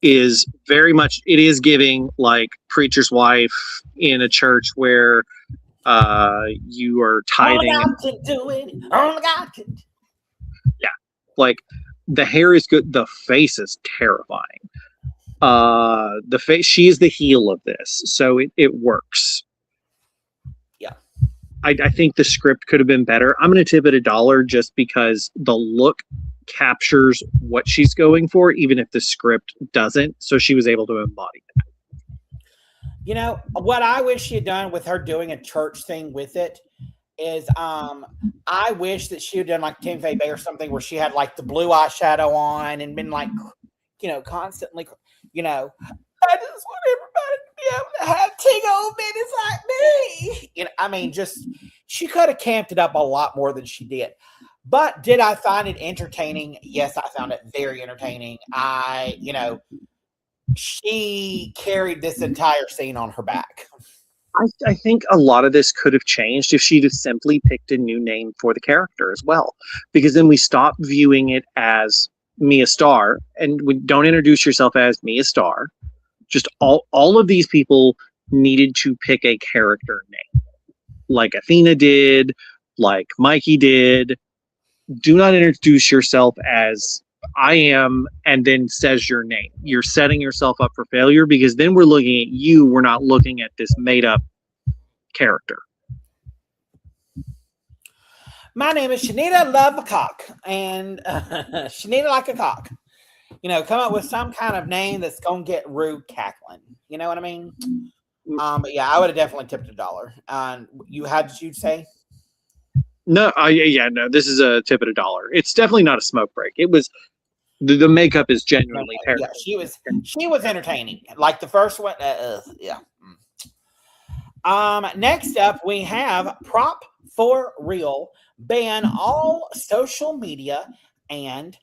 is very much, it is giving like preacher's wife in a church where you are tithing. Only God can do it. Only God can. Yeah. Like, the hair is good. The face is terrifying. The face, she is the heel of this. So it works. I think the script could have been better. I'm going to tip it $1 just because the look captures what she's going for, even if the script doesn't. So she was able to embody that. You know, what I wish she had done with her doing a church thing with it is I wish that she had done like Tim Fey Bay or something where she had like the blue eyeshadow on and been like, you know, constantly, you know, I just want everybody to be able to have teen old minutes like me. You know, I mean, just she could have camped it up a lot more than she did. But did I find it entertaining? Yes, I found it very entertaining. She carried this entire scene on her back. I think a lot of this could have changed if she'd have simply picked a new name for the character as well. Because then we stop viewing it as Mia Starr and we don't introduce yourself as Mia Starr. Just all of these people needed to pick a character name. Like Athena did, like Mikey did. Do not introduce yourself as I am and then says your name. You're setting yourself up for failure because then we're looking at you. We're not looking at this made up character. My name is Shanita Love a Cock and Shanita like a cock. You know, come up with some kind of name that's going to get Ru cackling. You know what I mean? But yeah, I would have definitely tipped $1. How did you say? No, no, this is a tip at $1. It's definitely not a smoke break. It was, the makeup is genuinely terrible. Yeah, she was entertaining. Like the first one, yeah. Next up, we have Prop for Real, ban all social media and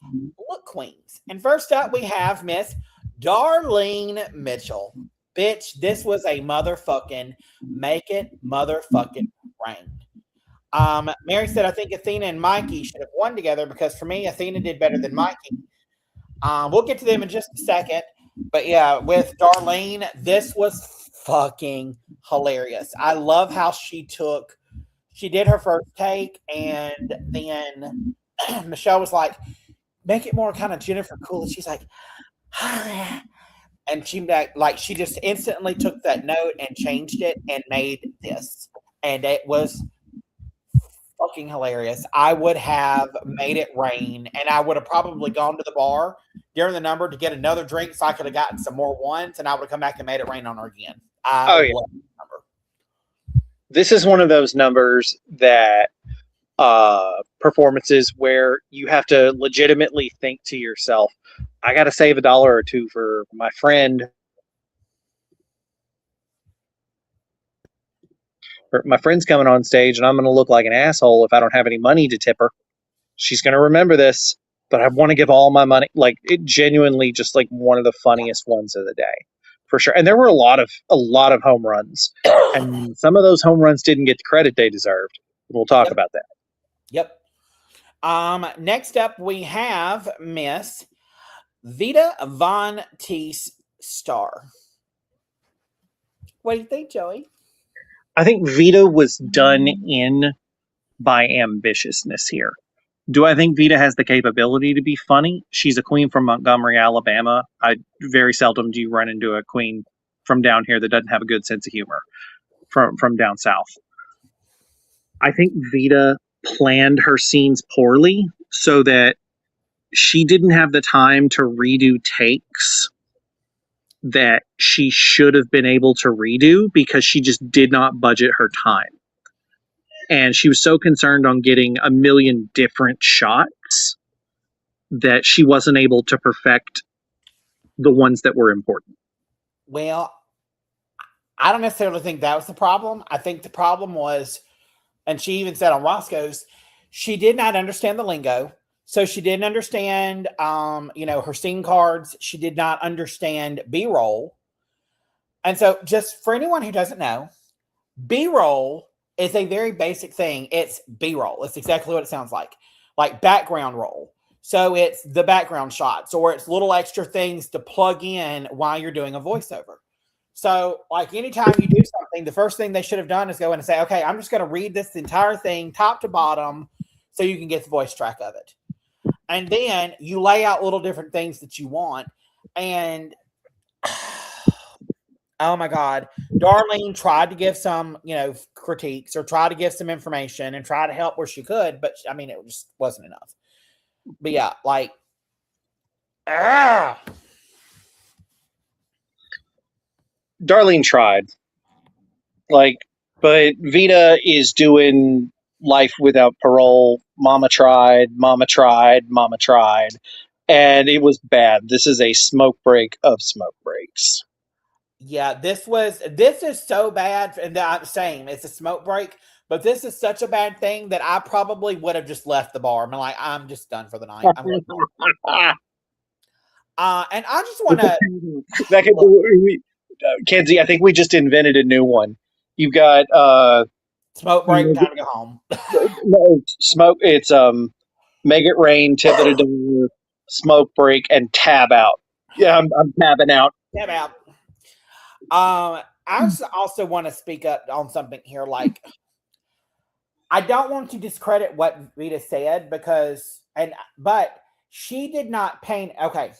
look queens. And first up, we have Miss Darlene Mitchell. Bitch, this was a motherfucking make it motherfucking rain. Mary said, I think Athena and Mikey should have won together because for me, Athena did better than Mikey. We'll get to them in just a second. But yeah, with Darlene, this was fucking hilarious. I love how she did her first take and then Michelle was like, make it more kind of Jennifer Cool. And she's like, and she just instantly took that note and changed it and made this. And it was fucking hilarious. I would have made it rain and I would have probably gone to the bar during the number to get another drink so I could have gotten some more ones and I would have come back and made it rain on her again. I love this number. This is one of those numbers that performances where you have to legitimately think to yourself, I got to save $1 or $2 for my friend. My friend's coming on stage and I'm going to look like an asshole if I don't have any money to tip her. She's going to remember this, but I want to give all my money. Like, it genuinely just like one of the funniest ones of the day for sure. And there were a lot of home runs and some of those home runs didn't get the credit they deserved. We'll talk about that. Yep. Next up we have Miss Vita Von Teese Star. What do you think, Joey? I think Vita was done in by ambitiousness here. Do I think Vita has the capability to be funny? She's a queen from Montgomery, Alabama. Very seldom do you run into a queen from down here that doesn't have a good sense of humor from down south. I think Vita planned her scenes poorly so that she didn't have the time to redo takes that she should have been able to redo because she just did not budget her time. And she was so concerned on getting a million different shots that she wasn't able to perfect the ones that were important. Well, I don't necessarily think that was the problem. I think the problem was, and she even said on Roscoe's, she did not understand the lingo. So she didn't understand, her scene cards. She did not understand B-roll. And so just for anyone who doesn't know, B-roll is a very basic thing. It's B-roll. It's exactly what it sounds like background roll. So it's the background shots, or it's little extra things to plug in while you're doing a voiceover. So, like, anytime you do something, the first thing they should have done is go in and say, okay, I'm just going to read this entire thing top to bottom so you can get the voice track of it. And then you lay out little different things that you want. And oh my God, Darlene tried to give some, critiques or try to give some information and try to help where she could. But I mean, it just wasn't enough. But yeah, Darlene tried. But Vita is doing life without parole. Mama tried, mama tried, mama tried. And it was bad. This is a smoke break of smoke breaks. Yeah, this is so bad. And I'm saying it's a smoke break, but this is such a bad thing that I probably would have just left the bar. I'm like, I'm just done for the night. And I just want to. Kenzie, I think we just invented a new one. You've got smoke break, time to go home. No, smoke. It's make it rain, tip it a dollar, smoke break, and tab out. Yeah, I'm tabbing out. Tab out. I also want to speak up on something here. Like, I don't want to discredit what Vita said but she did not paint. Okay,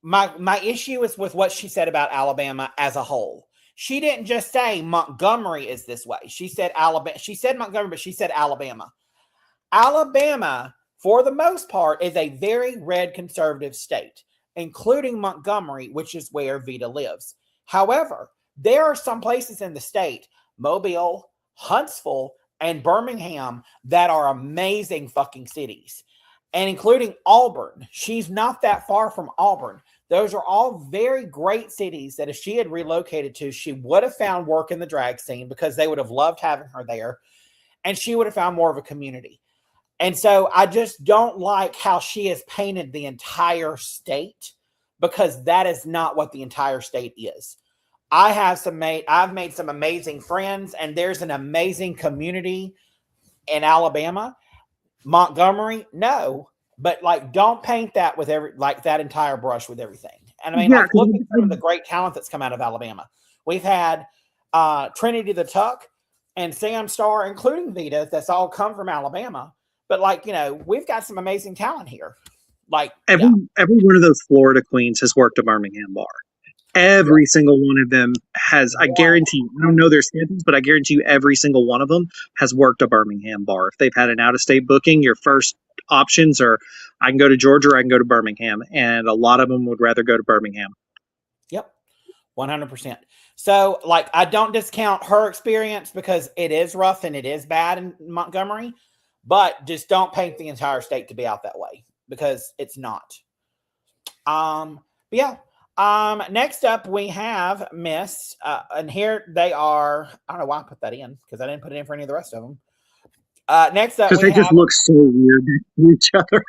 my issue is with what she said about Alabama as a whole. She didn't just say Montgomery is this way. She said Alabama. She said Montgomery, but she said Alabama. Alabama, for the most part, is a very red conservative state, including Montgomery, which is where Vita lives. However, there are some places in the state, Mobile, Huntsville, and Birmingham, that are amazing fucking cities, and including Auburn. She's not that far from Auburn. Those are all very great cities that if she had relocated to, she would have found work in the drag scene because they would have loved having her there, and she would have found more of a community. And so I just don't like how she has painted the entire state, because that is not what the entire state is. I've made some amazing friends, and there's an amazing community in Alabama. Montgomery, no, but don't paint that with that entire brush with everything. And I mean, look at some of the great talent that's come out of Alabama. We've had Trinity the Tuck and Sam Star, including Vita, that's all come from Alabama. But we've got some amazing talent here. Every one of those Florida queens has worked a Birmingham bar. Every single one of them has, I guarantee, I don't know their schedules, but I guarantee you every single one of them has worked a Birmingham bar. If they've had an out-of-state booking, your first options are, I can go to Georgia or I can go to Birmingham. And a lot of them would rather go to Birmingham. Yep, 100%. So, I don't discount her experience because it is rough and it is bad in Montgomery, but just don't paint the entire state to be out that way, because it's not. But yeah. Next up we have Miss, and here they are. I don't know why I put that in, because I didn't put it in for any of the rest of them. Next up, because they just look so weird to each other.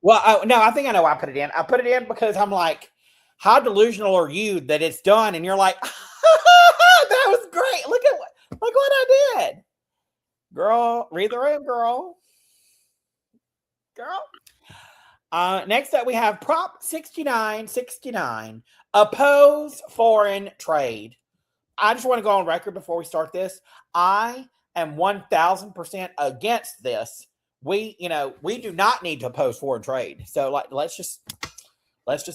Well, no, I think I know why I put it in. I put it in because I'm like, how delusional are you that it's done? And you're like, that was great. Look what I did, girl. Read the room, girl. Next up, we have Prop 6969, oppose foreign trade. I just want to go on record before we start this. I am 1000% against this. We do not need to oppose foreign trade. So let's just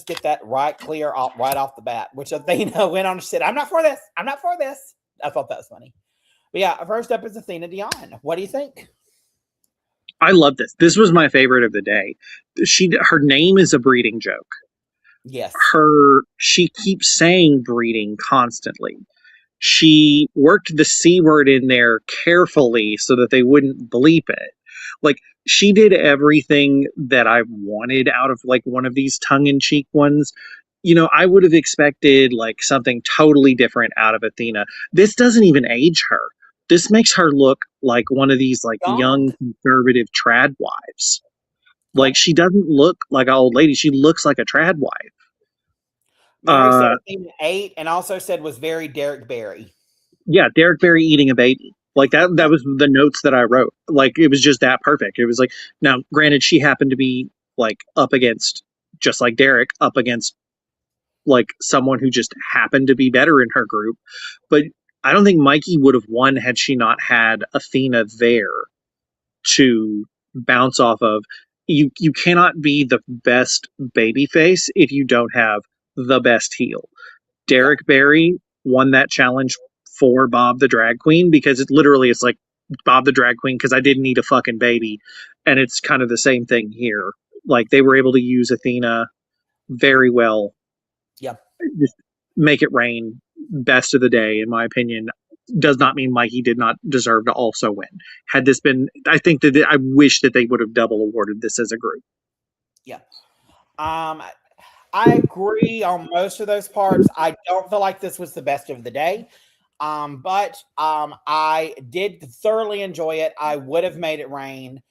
get that right off the bat, which Athena went on and said, I'm not for this. I'm not for this. I thought that was funny. But yeah, first up is Athena Dion. What do you think? I love this. This was my favorite of the day. Her name is a breeding joke. Yes. She keeps saying breeding constantly. She worked the C word in there carefully so that they wouldn't bleep it. Like, she did everything that I wanted out of like one of these tongue-in-cheek ones. I would have expected like something totally different out of Athena. This doesn't even age her. This makes her look like one of these like Young. young conservative trad wives. Like, Yep. she doesn't look like an old lady. She looks like a trad wife. Mary said Athena ate and also said was very Derek Barry. Yeah, Derek Barry eating a baby. Like that was the notes that I wrote. Like, it was just that perfect. It was like, now granted, she happened to be like up against, just like Derek, up against like someone who just happened to be better in her group. But I don't think Mikey would have won had she not had Athena there to bounce off of. You cannot be the best baby face if you don't have the best heel. Yeah. Derek Barry won that challenge for Bob the Drag Queen, because it's like Bob the Drag Queen because I didn't need a fucking baby. And it's kind of the same thing here. Like, they were able to use Athena very well. Yeah. Just make it rain. Best of the day, in my opinion. Does not mean Mikey did not deserve to also win. Had this been, I wish that they would have double awarded this as a group. Yeah. I agree on most of those parts. I don't feel like this was the best of the day. But I did thoroughly enjoy it. I would have made it rain.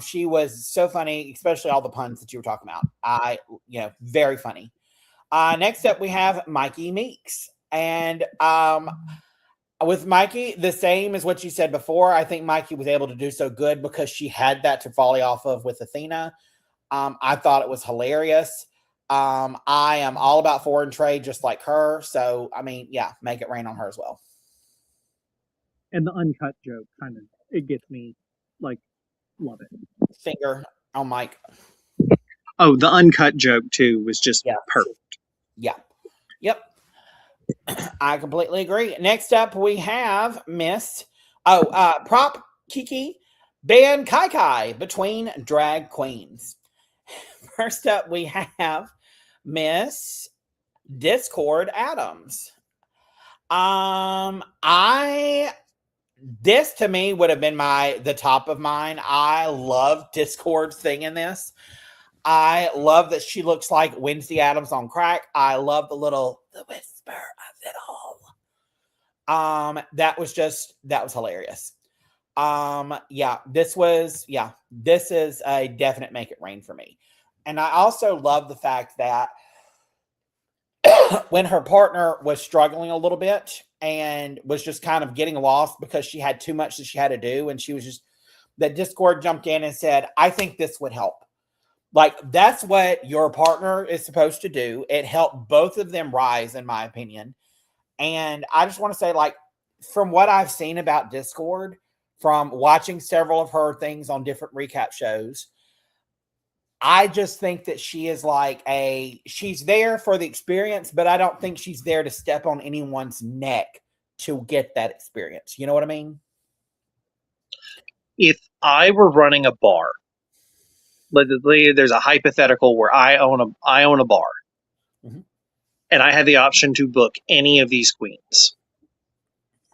She was so funny, especially all the puns that you were talking about. Very funny. Next up, we have Mikey Meeks. And with Mikey, the same as what you said before. I think Mikey was able to do so good because she had that to volley off of with Athena. I thought it was hilarious. I am all about foreign trade, just like her. So, I mean, yeah, make it rain on her as well. And the uncut joke it gets me, like, love it. Finger on Mike. Oh, the uncut joke too was just Yeah. perfect. Yeah. Yep. I completely agree. Next up, we have Prop Kiki ban Kai Kai between drag queens. First up, we have Miss Discord Adams. This to me would have been the top of mine. I love Discord's thing in this. I love that she looks like Wednesday Addams on crack. I love the whisper of it all. That was hilarious. This is a definite make it rain for me. And I also love the fact that when her partner was struggling a little bit and was just kind of getting lost because she had too much that she had to do, and she was just, that Discord jumped in and said, I think this would help. Like, that's what your partner is supposed to do. It helped both of them rise, in my opinion. And I just want to say, like, from what I've seen about Discord, from watching several of her things on different recap shows, I just think that she is she's there for the experience, but I don't think she's there to step on anyone's neck to get that experience. You know what I mean? If I were running a bar, there's a hypothetical where I own a bar, mm-hmm. and I had the option to book any of these queens.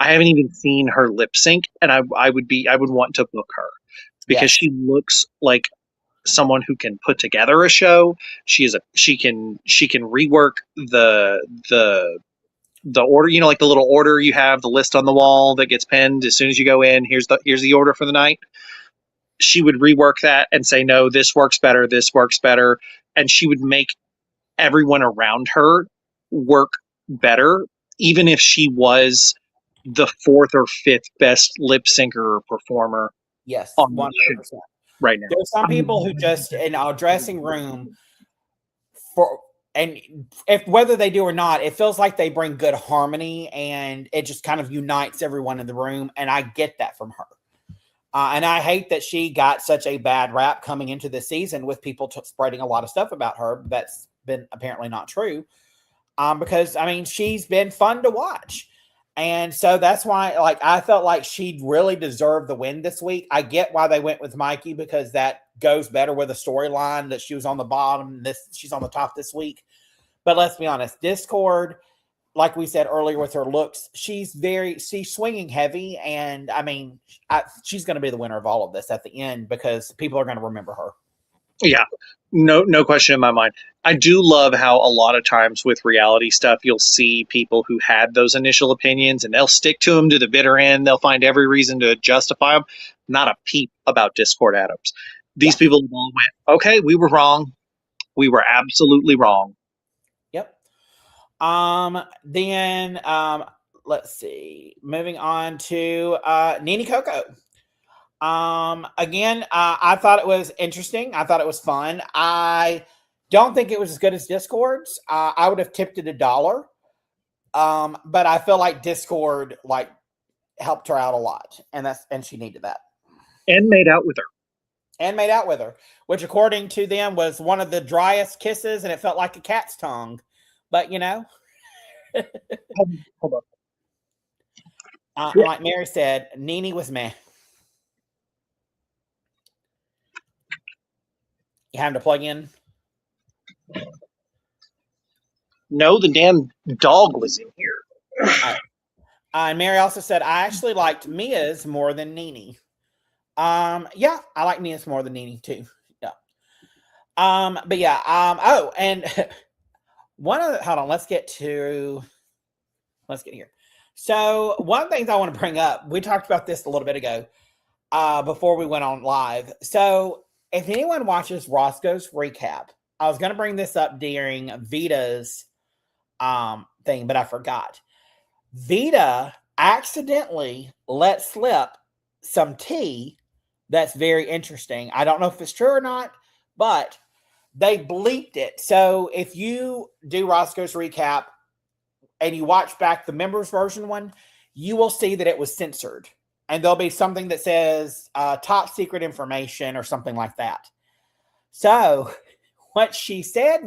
I haven't even seen her lip sync, and I would want to book her because she looks like someone who can put together a show. She can rework the order, like the little order you have, the list on the wall that gets pinned as soon as you go in. Here's the order for the night. She would rework that and say, no, this works better, and she would make everyone around her work better, even if she was the fourth or fifth best lip syncer or performer. Yes, on 100%. Right now. There's some people who just in our dressing room whether they do or not, it feels like they bring good harmony and it just kind of unites everyone in the room. And I get that from her. And I hate that she got such a bad rap coming into this season with people spreading a lot of stuff about her. That's been apparently not true. Because, I mean, she's been fun to watch. And so that's why, like, I felt like she really deserved the win this week. I get why they went with Mikey because that goes better with the storyline that she was on the bottom. She's on the top this week. But let's be honest, Discord, like we said earlier with her looks, she's swinging heavy, and I mean, she's going to be the winner of all of this at the end because people are going to remember her. Yeah, no question in my mind. I do love how a lot of times with reality stuff, you'll see people who had those initial opinions and they'll stick to them to the bitter end. They'll find every reason to justify them. Not a peep about Discord Adams. These people all went, okay, we were wrong. We were absolutely wrong. Yep. Then let's see. Moving on to Nene Coco. Again, I thought it was interesting. I thought it was fun. I don't think it was as good as Discord's. I would have tipped it $1. But I feel like Discord like helped her out a lot, and she needed that. And made out with her. Which according to them was one of the driest kisses, and it felt like a cat's tongue. But you know, hold on. Like Mary said, Nene was meh. You having to plug in? No, the damn dog was in here. And Mary also said, I actually liked Mia's more than Nene. Yeah, I like Mia's more than Nene too. Yeah. But yeah, oh, and hold on, let's get here. So one of the things I want to bring up, we talked about this a little bit ago, before we went on live. So if anyone watches Roscoe's recap, I was going to bring this up during Vita's thing, but I forgot. Vita accidentally let slip some tea that's very interesting. I don't know if it's true or not, but they bleeped it. So if you do Roscoe's recap and you watch back the members version one, you will see that it was censored. And there'll be something that says top secret information or something like that. So what she said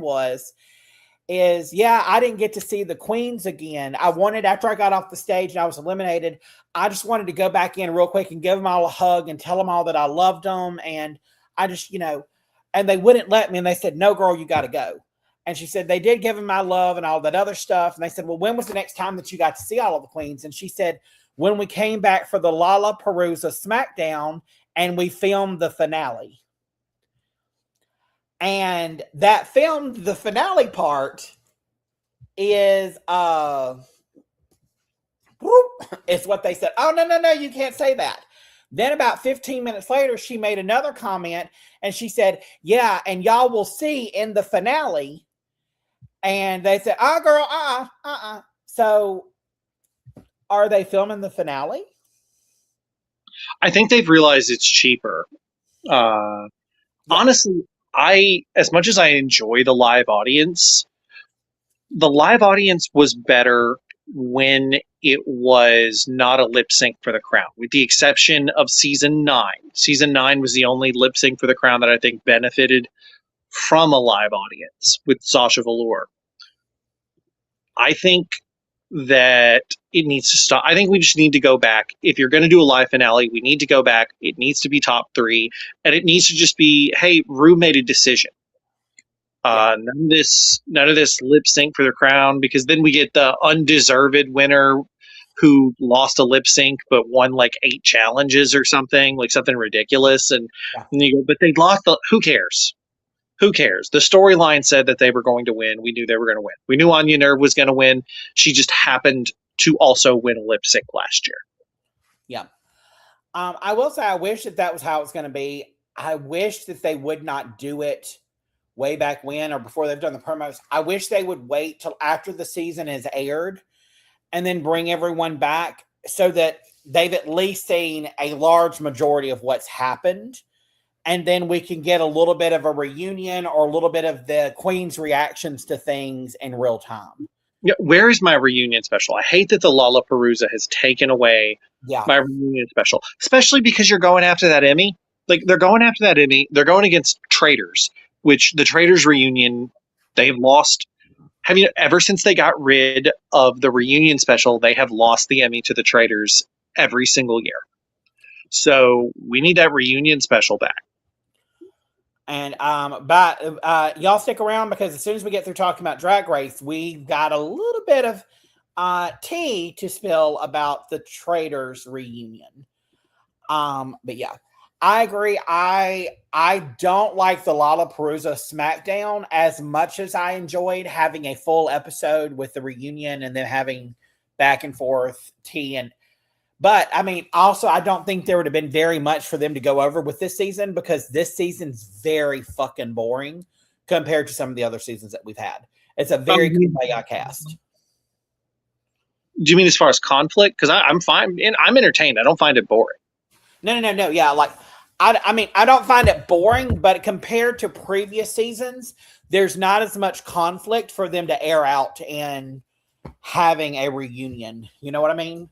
is, yeah, I didn't get to see the queens again. After I got off the stage and I was eliminated, I just wanted to go back in real quick and give them all a hug and tell them all that I loved them. And I just, and they wouldn't let me. And they said, no, girl, you got to go. And she said, they did give them my love and all that other stuff. And they said, well, when was the next time that you got to see all of the queens? And she said, when we came back for the Lollapalooza SmackDown and we filmed the finale. And that filmed the finale part is what they said. Oh, no, you can't say that. Then about 15 minutes later, she made another comment and she said, yeah, and y'all will see in the finale. And they said, girl, So are they filming the finale? I think they've realized it's cheaper. Honestly, as much as I enjoy the live audience was better when it was not a lip sync for the crown, with the exception of season 9. Season 9 was the only lip sync for the crown that I think benefited from a live audience with Sasha Velour. I think that it needs to stop. I think we just need to go back. If you're going to do a live finale, we need to go back. It needs to be top 3, and it needs to just be, hey, Ru made a decision. None of this lip sync for the crown, because then we get the undeserved winner who lost a lip sync but won like 8 challenges or something, like something ridiculous. And you go, but they lost. Who cares? Who cares? The storyline said that they were going to win. We knew they were going to win. We knew Anya Nerve was going to win. She just happened to also win a lip sync last year. Yeah. I will say I wish that was how it's going to be. I wish that they would not do it way back when or before they've done the promos. I wish they would wait till after the season is aired and then bring everyone back so that they've at least seen a large majority of what's happened. And then we can get a little bit of a reunion or a little bit of the Queen's reactions to things in real time. Yeah, where is my reunion special? I hate that the Lollapalooza has taken away my reunion special, especially because you're going after that Emmy. Like, they're going after that Emmy. They're going against Traitors, which the Traitors reunion, they've lost ever since they got rid of the reunion special, they have lost the Emmy to the traitors every single year. So we need that reunion special back. And but y'all stick around, because as soon as we get through talking about Drag Race, we've got a little bit of tea to spill about the Traitors reunion. But yeah, I agree. I don't like the Lollapalooza SmackDown as much as I enjoyed having a full episode with the reunion and then having back and forth tea. But I mean, also, I don't think there would have been very much for them to go over with this season, because this season's very fucking boring compared to some of the other seasons that we've had. It's a very kumbaya cast. Do you mean as far as conflict? Because I'm fine. I'm entertained. I don't find it boring. No. Yeah, like, I mean, I don't find it boring, but compared to previous seasons, there's not as much conflict for them to air out and having a reunion. You know what I mean?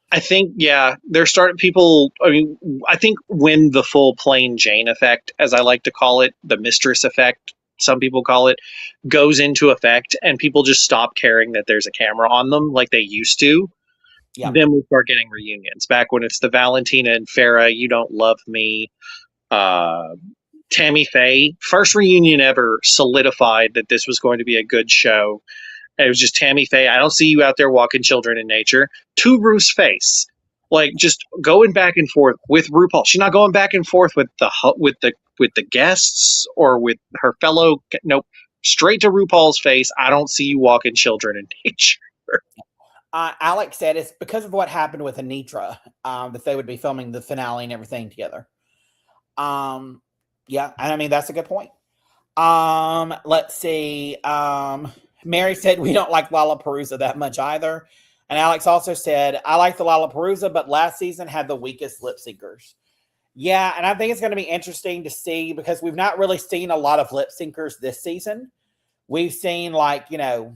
I think, yeah, they're starting people. I mean, I think when the full plain Jane effect, as I like to call it, the mistress effect, some people call it, goes into effect, and people just stop caring that there's a camera on them like they used to. Yeah. Then we'll start getting reunions back when it's the Valentina and Farrah, You Don't Love Me, Tammy Faye. First reunion ever solidified that this was going to be a good show. It was just Tammy Faye. I don't see you out there walking children in nature. To Ru's face, like, just going back and forth with RuPaul. She's not going back and forth with the guests or with her fellow. Nope, straight to RuPaul's face. I don't see you walking children in nature. Alex said it's because of what happened with Anitra that they would be filming the finale and everything together. Yeah, and I mean, that's a good point. Let's see. Mary said we don't like Lollapalooza that much either. And Alex also said, I like the Lollapalooza, but last season had the weakest lip syncers. Yeah, and I think it's going to be interesting to see, because we've not really seen a lot of lip syncers this season. We've seen, like, you know,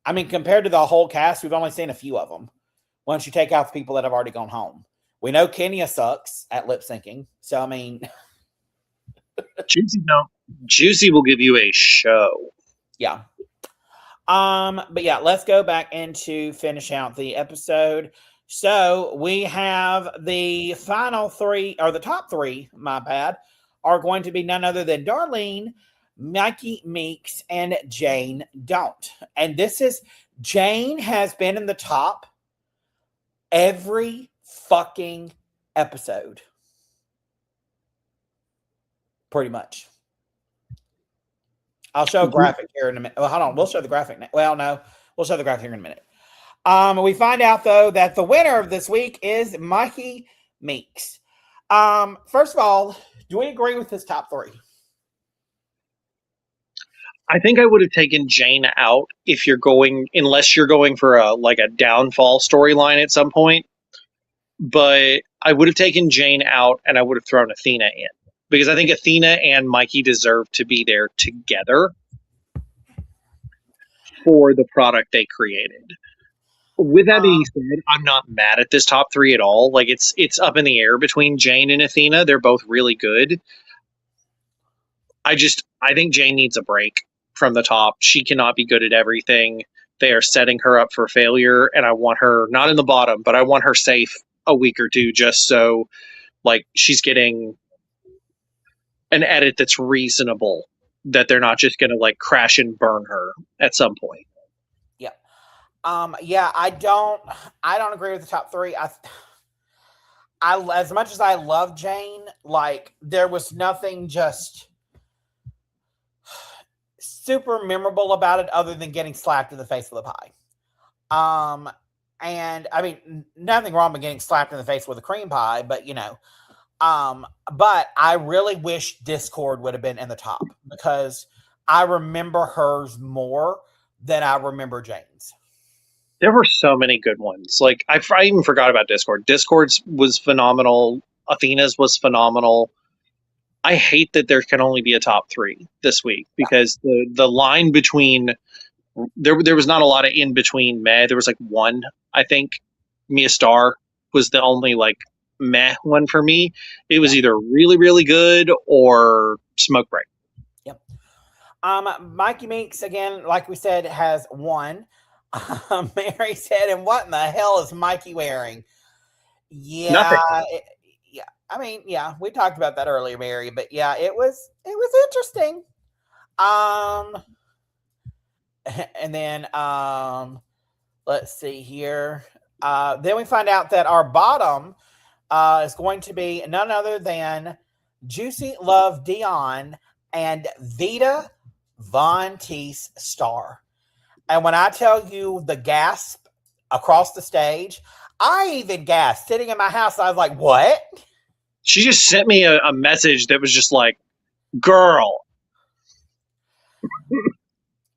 I mean, compared to the whole cast, we've only seen a few of them. Once you take out the people that have already gone home. We know Kenya sucks at lip syncing. So, I mean. Juicy will give you a show. Yeah. But yeah, let's go back into finish out the episode. So we have the final three, or the top three, my bad, are going to be none other than Darlene, Mikey Meeks, and Jane Don't. And Jane has been in the top every fucking episode. Pretty much. I'll show a graphic here in a minute. Well, hold on. We'll show the graphic now. Well, no. We'll show the graphic here in a minute. We find out, though, that the winner of this week is Mikey Meeks. First of all, do we agree with this top three? I think I would have taken Jane out unless you're going for a downfall storyline at some point. But I would have taken Jane out, and I would have thrown Athena in. Because I think Athena and Mikey deserve to be there together for the product they created. With that being said, I'm not mad at this top three at all. Like, it's up in the air between Jane and Athena. They're both really good. I think Jane needs a break from the top. She cannot be good at everything. They are setting her up for failure, and I want her not in the bottom, but I want her safe a week or two, just so, like, she's getting an edit that's reasonable, that they're not just going to, like, crash and burn her at some point. Yeah. Yeah, I don't agree with the top three. I as much as I love Jane, like, there was nothing just super memorable about it other than getting slapped in the face with a pie. And I mean, nothing wrong with getting slapped in the face with a cream pie, but you know, but I really wish Discord would have been in the top, because I remember hers more than I remember Jane's. There were so many good ones. Like, I even forgot about Discord. Discord's was phenomenal. Athena's was phenomenal. I hate that there can only be a top three this week, because the line between there was not a lot of in between meh. There was like one, I think. Mia Starr was the only like meh one for me. It was either really, really good or smoke break. Yep. Mikey Meeks, again, like we said, has won. Mary said, and what in the hell is Mikey wearing? Nothing. Yeah, yeah. I mean, yeah, we talked about that earlier, Mary, but yeah, it was interesting. Um, and then let's see here. Then we find out that our bottom is going to be none other than Juicy Love Dion and Vita Von Teese Star. And when I tell you the gasp across the stage, I even gasped sitting in my house. I was like, what? She just sent me a message that was just like, girl.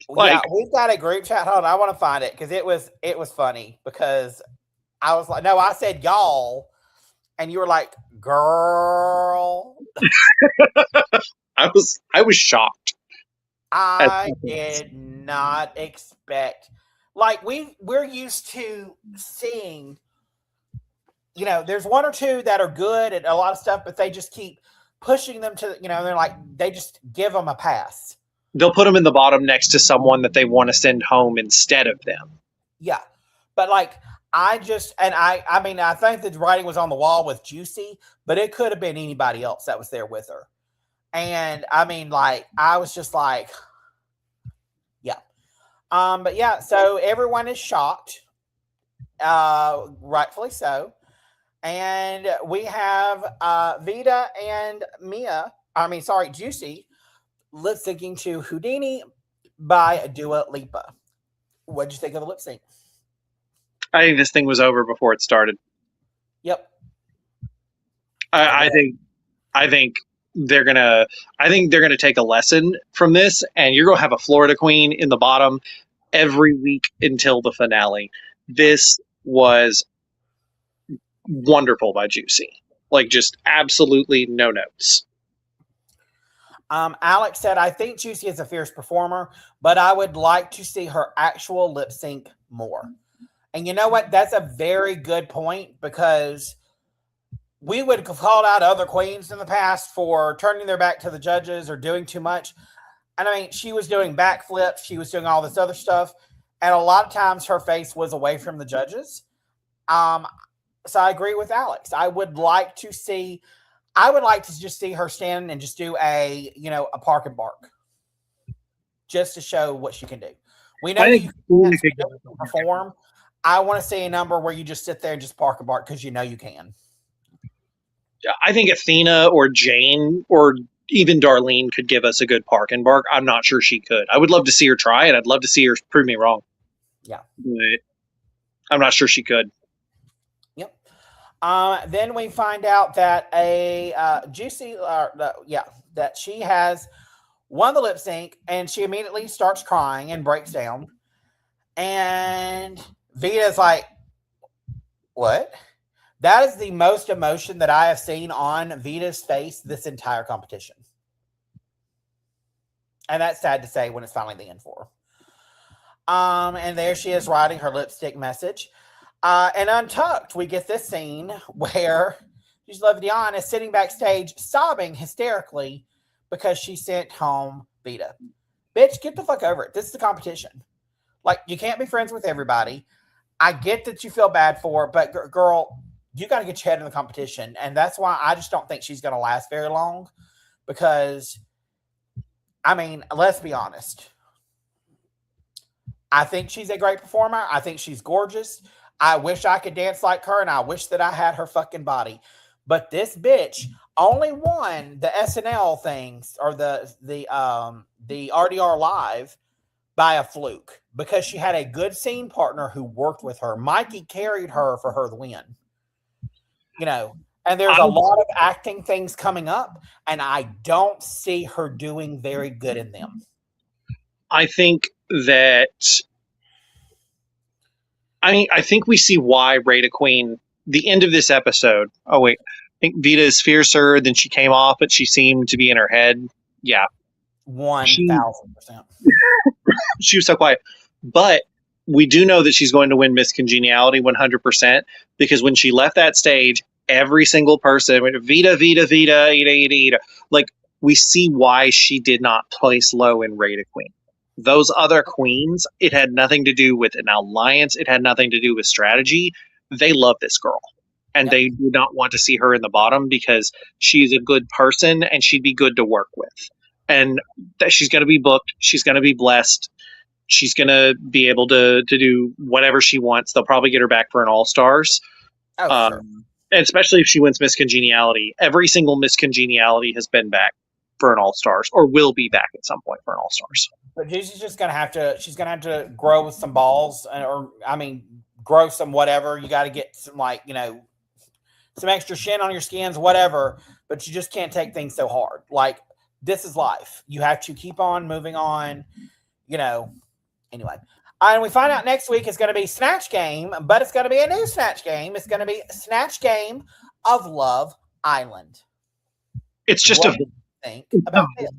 Yeah, we've got a group chat. Hold on, I want to find it because it was funny because I was like, no, I said y'all, and you were like, girl. I was shocked. I did not expect. Like we're used to seeing, there's one or two that are good at a lot of stuff, but they just keep pushing them to, they're like, they just give them a pass. They'll put them in the bottom next to someone that they want to send home instead of them. Yeah. But like, I mean, I think the writing was on the wall with Juicy, but it could have been anybody else that was there with her. And I mean, like, I was just like, yeah. But yeah, so everyone is shocked. Rightfully so. And we have Vita and Juicy lip syncing to Houdini by Dua Lipa. What'd you think of the lip sync? I think this thing was over before it started. Yep. I think they're gonna take a lesson from this, and you're gonna have a Florida queen in the bottom every week until the finale. This was wonderful by Juicy. Like, just absolutely no notes. Alex said, I think Juicy is a fierce performer, but I would like to see her actual lip sync more. And you know what? That's a very good point, because we would have called out other queens in the past for turning their back to the judges or doing too much. And I mean, she was doing backflips. She was doing all this other stuff. And a lot of times her face was away from the judges. So I agree with Alex. I would like to just see her stand and just do a park and bark, just to show what she can do. We know you can perform. I want to see a number where you just sit there and just park and bark, because you can. I think Athena or Jane or even Darlene could give us a good park and bark. I'm not sure she could. I would love to see her try it. I'd love to see her prove me wrong. Yeah. But I'm not sure she could. Yep. Then we find out that that she has won the lip sync, and she immediately starts crying and breaks down. And Vita's like, what? That is the most emotion that I have seen on Vita's face this entire competition. And that's sad to say when it's finally the end for her. And there she is writing her lipstick message. And untucked, we get this scene where Giselle Dion is sitting backstage sobbing hysterically because she sent home Vita. Bitch, get the fuck over it. This is the competition. Like, you can't be friends with everybody. I get that you feel bad for her, but girl, you got to get your head in the competition. And that's why I just don't think she's going to last very long, because, I mean, let's be honest. I think she's a great performer. I think she's gorgeous. I wish I could dance like her, and I wish that I had her fucking body. But this bitch only won the SNL things, or the RDR Live, by a fluke, because she had a good scene partner who worked with her. Mikey carried her for her to win. And there's a lot of acting things coming up, and I don't see her doing very good in them. I think that, I think we see why Rita Queen, the end of this episode. Oh, wait. I think Vita is fiercer than she came off, but she seemed to be in her head. Yeah. 1,000%. She was so quiet. But we do know that she's going to win Miss Congeniality 100%, because when she left that stage, every single person went, Vita, Vita, Vita, Ida, Ida, Ida. Like, we see why she did not place low in Rate a Queen. Those other queens, it had nothing to do with an alliance. It had nothing to do with strategy. They love this girl. And they do not want to see her in the bottom because she's a good person and she'd be good to work with. And that she's going to be booked. She's going to be blessed. She's going to be able to do whatever she wants. They'll probably get her back for an All-Stars. Sure. And especially if she wins Miss Congeniality. Every single Miss Congeniality has been back for an All-Stars or will be back at some point for an All-Stars. But she's just going to have to grow with some balls grow some whatever. You got to get some some extra shin on your skins, whatever, but you just can't take things so hard. Like, this is life. You have to keep on moving on, anyway. And we find out next week it's going to be Snatch Game, but it's going to be a new Snatch Game. It's going to be Snatch Game of Love Island. It's just think about this?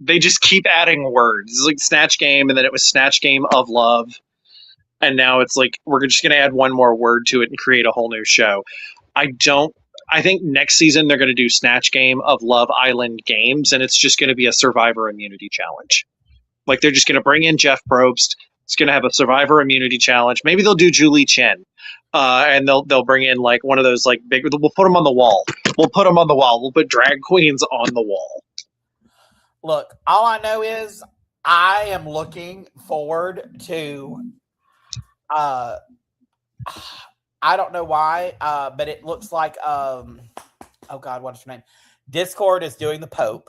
They just keep adding words. It's like Snatch Game, and then it was Snatch Game of Love. And now it's like, we're just going to add one more word to it and create a whole new show. I think next season they're going to do Snatch Game of Love Island Games, and it's just going to be a Survivor Immunity Challenge. Like, they're just going to bring in Jeff Probst. It's going to have a Survivor Immunity Challenge. Maybe they'll do Julie Chen. And they'll bring in like one of those like big, we'll put them on the wall. We'll put drag queens on the wall. Look, all I know is I am looking forward to, I don't know why, but it looks like, oh God, what's her name? Discord is doing the Pope.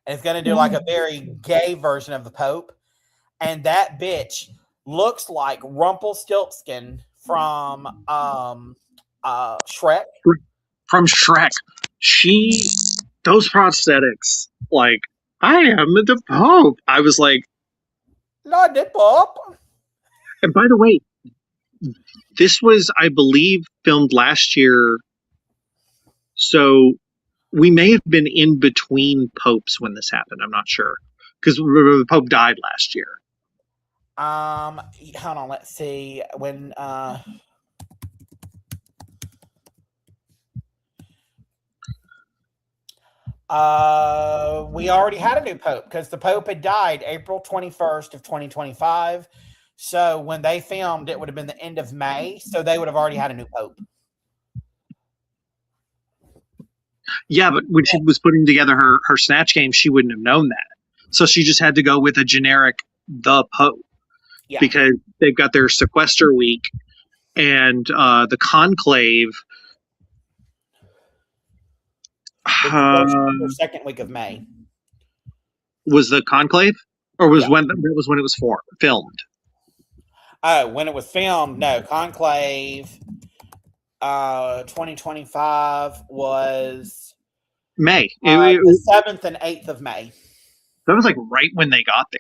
And it's going to do like a very gay version of the Pope. And that bitch looks like Rumpelstiltskin from Shrek. From Shrek. Those prosthetics, like, I am the Pope. I was like, not the Pope. And by the way, this was, I believe, filmed last year. So we may have been in between popes when this happened. I'm not sure. Because the Pope died last year. Hold on, let's see. When we already had a new Pope because the Pope had died April 21st of 2025. So when they filmed, it would have been the end of May. So they would have already had a new Pope. Yeah, but when she was putting together her Snatch Game, she wouldn't have known that. So she just had to go with a generic the Pope. Yeah. Because they've got their sequester week and the conclave. The second week of May. Was the conclave? Or was when it was filmed? Oh, when it was filmed, no. Conclave 2025 was May. The 7th and 8th of May. That was like right when they got there.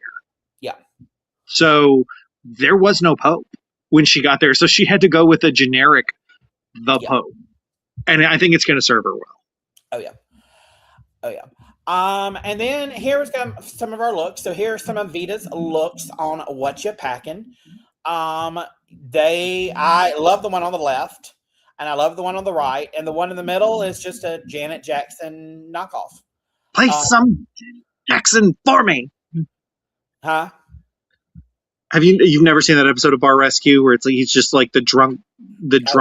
Yeah. So there was no Pope when she got there. So she had to go with a generic Pope. And I think it's going to serve her well. Oh, yeah. And then here's some of our looks. So here's some of Vita's looks on What You Packing. I love the one on the left, and I love the one on the right, and the one in the middle is just a Janet Jackson knockoff. Play some Jackson for me. Huh? You've never seen that episode of Bar Rescue where it's like he's just like the drunk yes.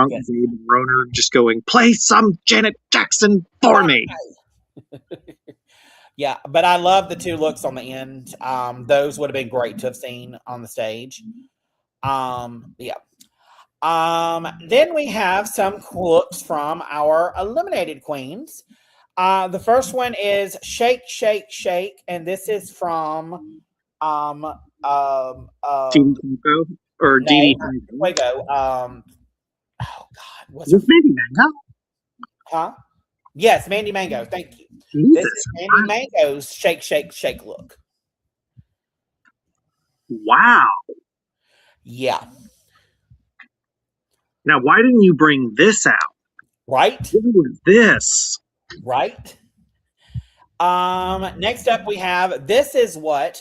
Roner just going, play some Janet Jackson for me. Yeah, but I love the two looks on the end. Those would have been great to have seen on the stage. Then we have some looks from our eliminated queens. The first one is Shake, Shake, Shake, and this is from Didi Fuego or Didi Fuego. Oh God, what's this Mandy Mango? Huh? Yes, Mandy Mango. Thank you. Jesus. This is Mandy Mango's Shake, Shake, Shake look. Wow. Yeah. Now, why didn't you bring this out? Right? What was this? Right? Next up we have, this is what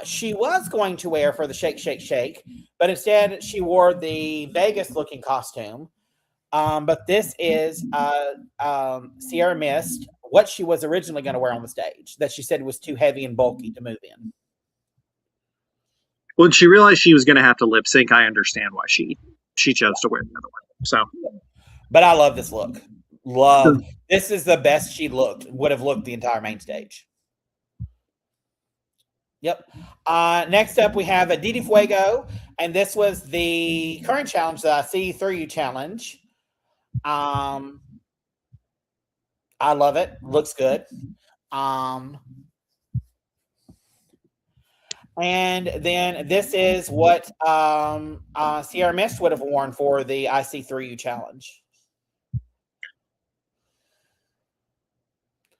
she was going to wear for the Shake, Shake, Shake, but instead she wore the Vegas looking costume. But this is Sierra Mist what she was originally going to wear on the stage that she said was too heavy and bulky to move in. When she realized she was going to have to lip sync, I understand why she chose to wear the other one. So, but I love this look. This is the best she would have looked the entire main stage. Yep. Next up, we have a Didi Fuego, and this was the current challenge, the I See Through You challenge. I love it. Looks good. And then this is what Sierra Mist would have worn for the I See Through You challenge.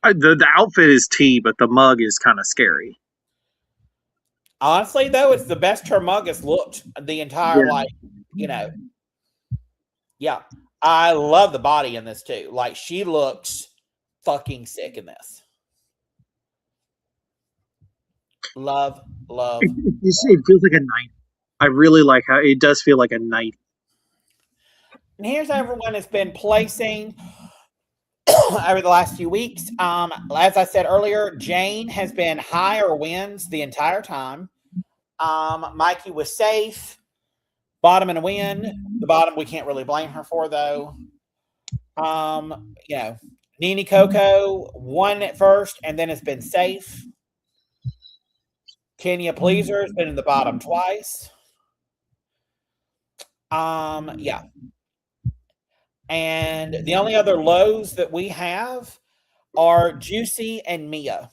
The outfit is tea, but the mug is kind of scary. Honestly, though, it's the best her mug has looked the entire, Yeah. I love the body in this, too. Like, she looks fucking sick in this. Love. It feels like a night. I really like how it does feel like a night. And here's everyone has been placing over the last few weeks. As I said earlier, Jane has been higher wins the entire time. Mikey was safe. Bottom and a win. The bottom we can't really blame her for, though. Nene Coco won at first and then has been safe. Kenya Pleaser has been in the bottom twice. Yeah. And the only other lows that we have are Juicy and Mia.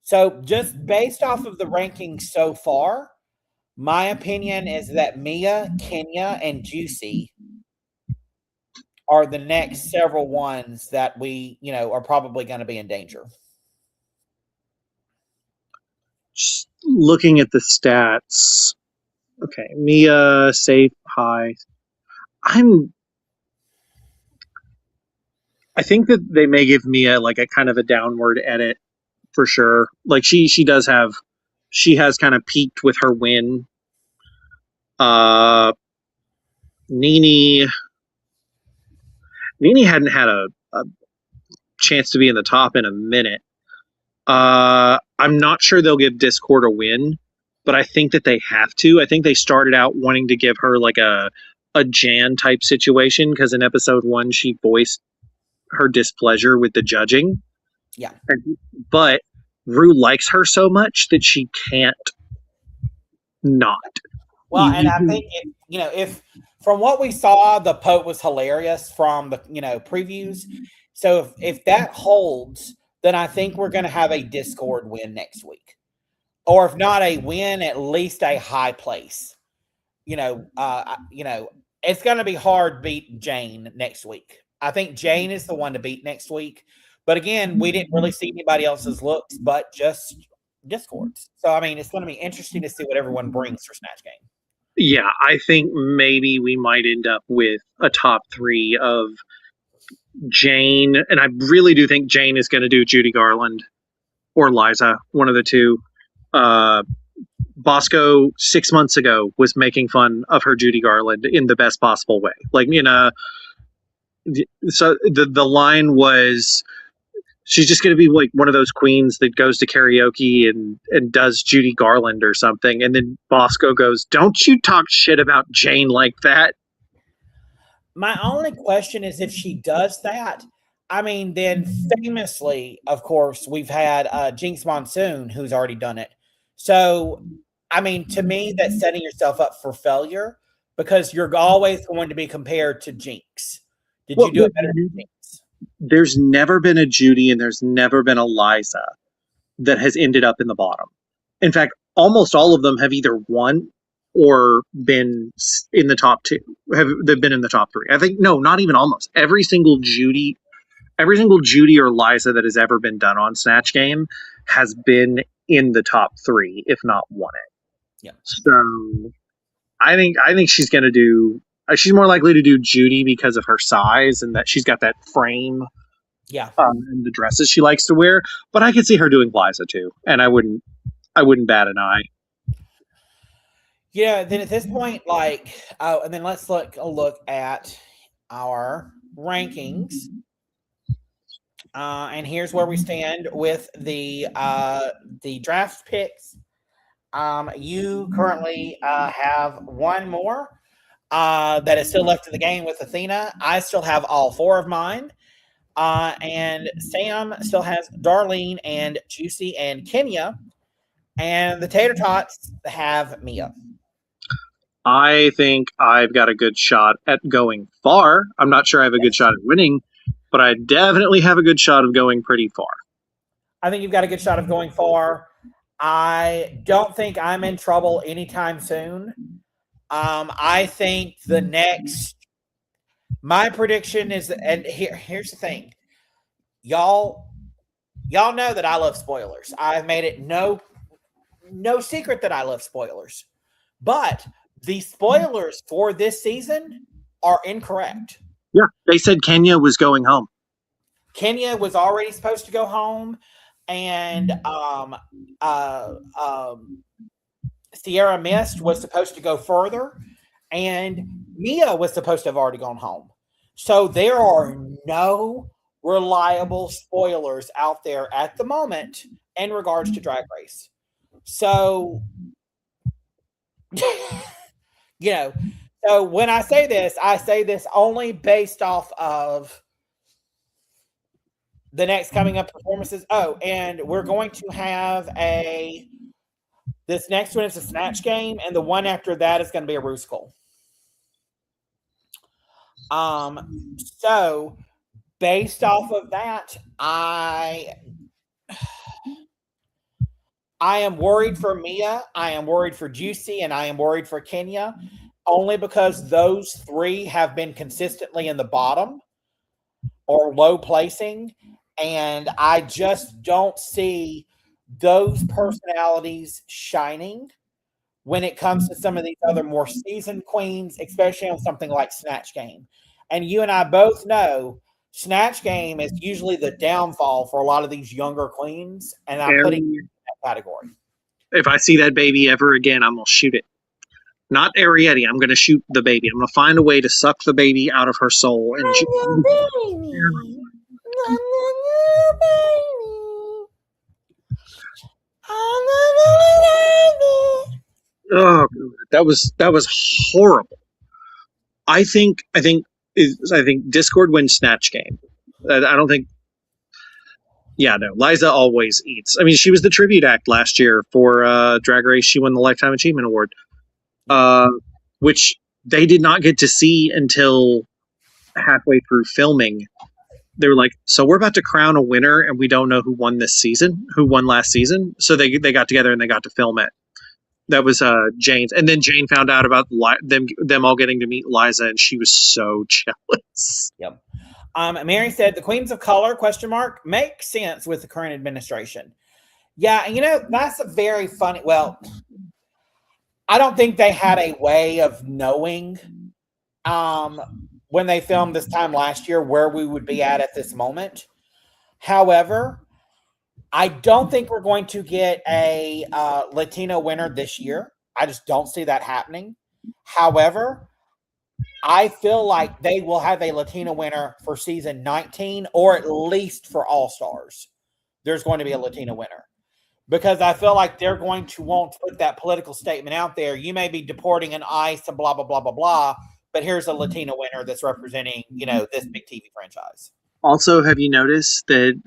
So just based off of the rankings so far, my opinion is that Mia, Kenya, and Juicy are the next several ones that we, are probably going to be in danger. Just looking at the stats. Okay, Mia, safe, high. I think that they may give Mia like a kind of a downward edit for sure. Like she has kind of peaked with her win. Nene hadn't had a chance to be in the top in a minute. I'm not sure they'll give Discord a win, but I think that they have to. I think they started out wanting to give her like a Jan type situation because in episode 1 she voiced her displeasure with the judging. Yeah. But Ru likes her so much that she can't not. Well, and I think, if from what we saw, the Pope was hilarious from the, previews. So if that holds, then I think we're going to have a Discord win next week. Or if not a win, at least a high place. It's going to be hard beat Jane next week. I think Jane is the one to beat next week. But again, we didn't really see anybody else's looks, but just Discords. So, I mean, it's going to be interesting to see what everyone brings for Snatch Game. Yeah, I think maybe we might end up with a top 3 of Jane. And I really do think Jane is going to do Judy Garland or Liza, one of the two. Bosco 6 months ago was making fun of her Judy Garland in the best possible way. Like, so the line was, she's just going to be like one of those queens that goes to karaoke and does Judy Garland or something. And then Bosco goes, "Don't you talk shit about Jane like that." My only question is if she does that, I mean, then famously, of course, we've had Jinx Monsoon who's already done it. So, I mean, to me, that's setting yourself up for failure because you're always going to be compared to Jinx. Did you do it better than Jinx? There's never been a Judy and there's never been a Liza that has ended up in the bottom. In fact, almost all of them have either won or been in the top 2. They've been in the top 3. I think, no, not even almost. Every single Judy or Liza that has ever been done on Snatch Game has been in the top 3, if not won it. Yeah. So I think she's going to do. She's more likely to do Judy because of her size and that she's got that frame. Yeah. And the dresses she likes to wear. But I could see her doing Liza too, and I wouldn't bat an eye. Yeah. Then at this point, and then let's look at our rankings. And here's where we stand with the draft picks. You currently have one more that is still left in the game with Athena. I still have all four of mine. And Sam still has Darlene and Juicy and Kenya. And the Tater Tots have Mia. I think I've got a good shot at going far. I'm not sure I have a good shot at winning, but I definitely have a good shot of going pretty far. I think you've got a good shot of going far. I don't think I'm in trouble anytime soon. I think the next, my prediction is, and here's the thing, y'all know that I love spoilers. I've made it no secret that I love spoilers, but the spoilers for this season are incorrect. Yeah, they said Kenya was going home. Kenya was already supposed to go home, and Sierra Mist was supposed to go further, and Mia was supposed to have already gone home. So there are no reliable spoilers out there at the moment in regards to Drag Race. So, so when I say this only based off of the next coming up performances. Oh, and we're going to have this next one is a Snatch Game, and the one after that is going to be a Rusical. So based off of that, I am worried for Mia, I am worried for Juicy, and I am worried for Kenya, only because those three have been consistently in the bottom or low placing, and I just don't see those personalities shining when it comes to some of these other more seasoned queens, especially on something like Snatch Game. And you and I both know Snatch Game is usually the downfall for a lot of these younger queens, and I'm putting it in that category. If I see that baby ever again, I'm going to shoot it. Not Arietti. I'm going to shoot the baby. I'm going to find a way to suck the baby out of her soul. And oh, that was horrible. I think Discord wins Snatch Game. I don't think. Yeah, no. Liza always eats. I mean, she was the tribute act last year for Drag Race. She won the Lifetime Achievement Award, which they did not get to see until halfway through filming. They were like, "So we're about to crown a winner, and we don't know who won last season." So they got together and they got to film it. That was Jane's, and then Jane found out about them all getting to meet Liza, and she was so jealous. Yep. Mary said the Queens of Color make sense with the current administration. Yeah, that's a very funny. Well, I don't think they had a way of knowing when they filmed this time last year where we would be at this moment. However, I don't think we're going to get a Latino winner this year. I just don't see that happening. However, I feel like they will have a Latina winner for season 19, or at least for All Stars. There's going to be a Latina winner, because I feel like they're going to want to put that political statement out there. You may be deporting an ICE and blah, blah, blah, blah, blah, but here's a Latina winner that's representing, this big TV franchise. Also, have you noticed that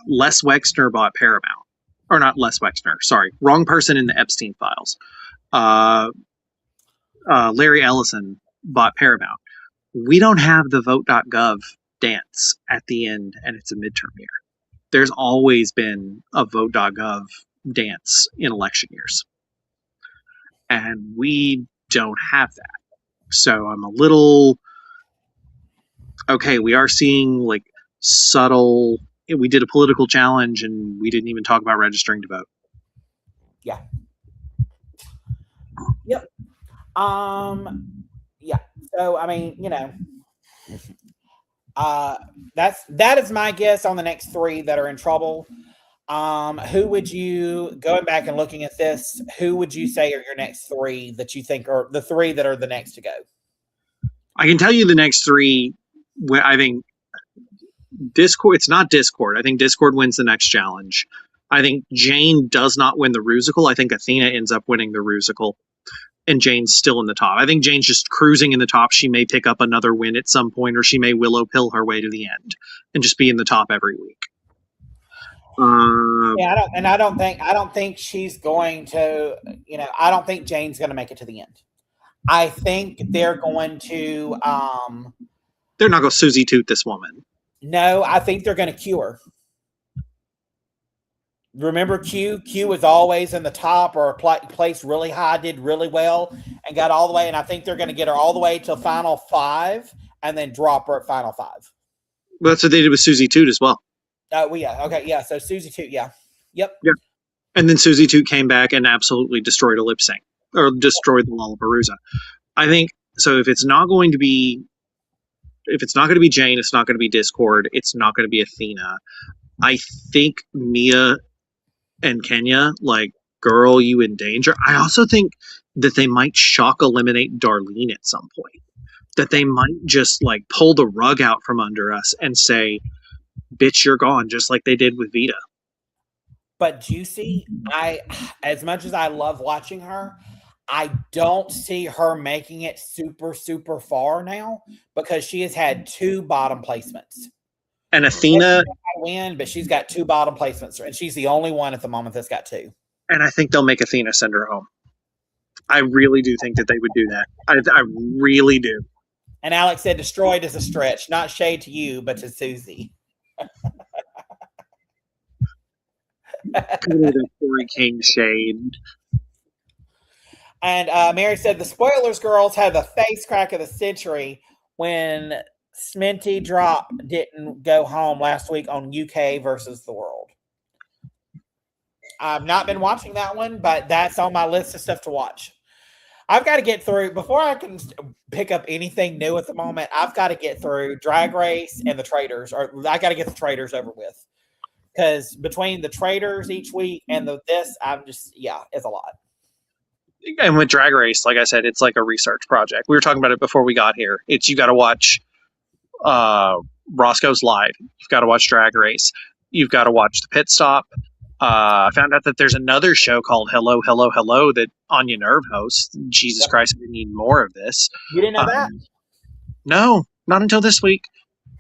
Les Wexner bought Paramount? Or not Les Wexner, sorry. Wrong person in the Epstein files. Larry Ellison bought Paramount. We don't have the vote.gov dance at the end, and it's a midterm year. There's always been a vote.gov dance in election years. And we don't have that. So I'm a little... Okay, we are seeing like subtle... We did a political challenge, and we didn't even talk about registering to vote. Yeah. Yep. Yeah. So I mean, that is my guess on the next three that are in trouble. Who would you, going back and looking at this, who would you say are your next three that you think are the three that are the next to go? I can tell you the next three. I think Discord. It's not Discord. I think Discord wins the next challenge. I think Jane does not win the Rusical. I think Athena ends up winning the Rusical, and Jane's still in the top. I think Jane's just cruising in the top. She may pick up another win at some point, or she may willow pill her way to the end and just be in the top every week. Yeah, I don't think she's going to. I don't think Jane's going to make it to the end. I think they're going to. They're not going to Susie Toot this woman. No, I think they're going to cue her. Remember Q? Q was always in the top or placed really high, did really well, and got all the way. And I think they're going to get her all the way to final 5 and then drop her at final 5. Well, that's what they did with Susie Toot as well. Yeah. Okay. Yeah. So Susie Toot. Yeah. Yep. Yeah. And then Susie Toot came back and absolutely destroyed a lip sync or destroyed the Lollapalooza. I think so. If it's not going to be Jane, it's not going to be Discord. It's not going to be Athena. I think Mia and Kenya, like, girl, you in danger. I also think that they might shock eliminate Darlene at some point. That they might just like pull the rug out from under us and say, bitch, you're gone, just like they did with Vita. But Juicy, as much as I love watching her, I don't see her making it super, super far now because she has had 2 bottom placements. And Athena win, but she's got 2 bottom placements, and she's the only one at the moment that's got 2. And I think they'll make Athena send her home. I really do think that they would do that. I really do. And Alex said, "Destroyed is a stretch, not shade to you, but to Susie." The Corey King shade. And Mary said the spoilers girls had the face crack of the century when Sminty Drop didn't go home last week on UK versus the world. I've not been watching that one, but that's on my list of stuff to watch. I've got to get through before I can pick up anything new at the moment. I've got to get through Drag Race and the Traders, or I got to get the Traders over with. Because between the Traders each week and it's a lot. And with Drag Race, like I said, it's like a research project. We were talking about it before we got here. You got to watch Roscoe's Live. You've got to watch Drag Race. You've got to watch the Pit Stop. I found out that there's another show called Hello, Hello, Hello that Anya Nerve hosts. Jesus Christ, we need more of this. You didn't know that? No, not until this week.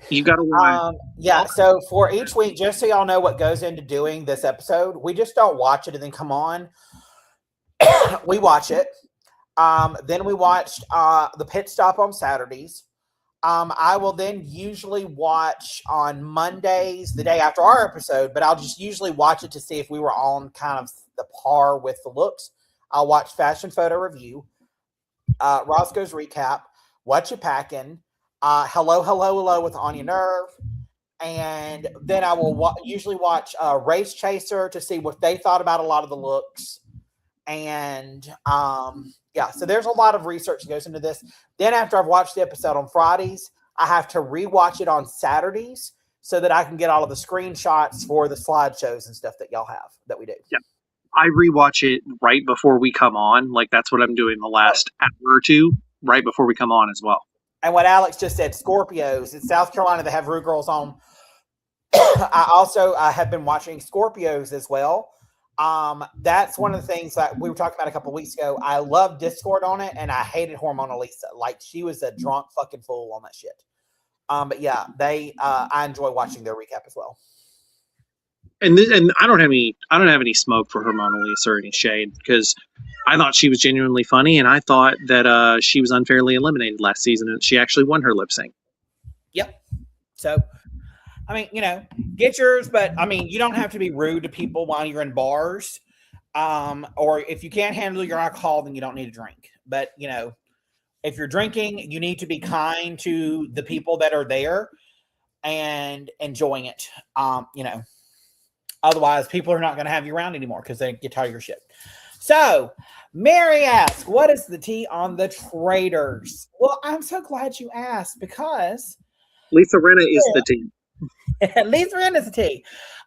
You got to watch. So for each week, just so y'all know what goes into doing this episode, we just don't watch it and then come on. We watch it. Then we watched the Pit Stop on Saturdays. I will then usually watch on Mondays, the day after our episode, but I'll just usually watch it to see if we were on kind of the par with the looks. I'll watch Fashion Photo Review, Roscoe's Recap, What You Packin', Hello, Hello, Hello with Anya Nerve, and then I will usually watch Race Chaser to see what they thought about a lot of the looks. And so there's a lot of research that goes into this. Then after I've watched the episode on Fridays, I have to rewatch it on Saturdays so that I can get all of the screenshots for the slideshows and stuff that y'all have that we do. Yeah. I rewatch it right before we come on. Like that's what I'm doing the last hour or two, right before we come on as well. And what Alex just said, Scorpios. In South Carolina, they have Ru Girls on. I also have been watching Scorpios as well. That's one of the things that we were talking about a couple of weeks ago. I love Discord on it, and I hated Hormona Lisa. Like she was a drunk fucking fool on that shit. But yeah, I enjoy watching their recap as well. And I don't have any smoke for Hormona Lisa or any shade because I thought she was genuinely funny, and I thought that she was unfairly eliminated last season, and she actually won her lip sync. Yep. So. I mean, get yours, but I mean, you don't have to be rude to people while you're in bars. Or if you can't handle your alcohol, then you don't need to drink. But, if you're drinking, you need to be kind to the people that are there and enjoying it. Otherwise people are not going to have you around anymore because they get tired of your shit. So Mary asks, what is the tea on the Traders? Well, I'm so glad you asked because Lisa Rinna is the tea. Lisa Rinna is the tea.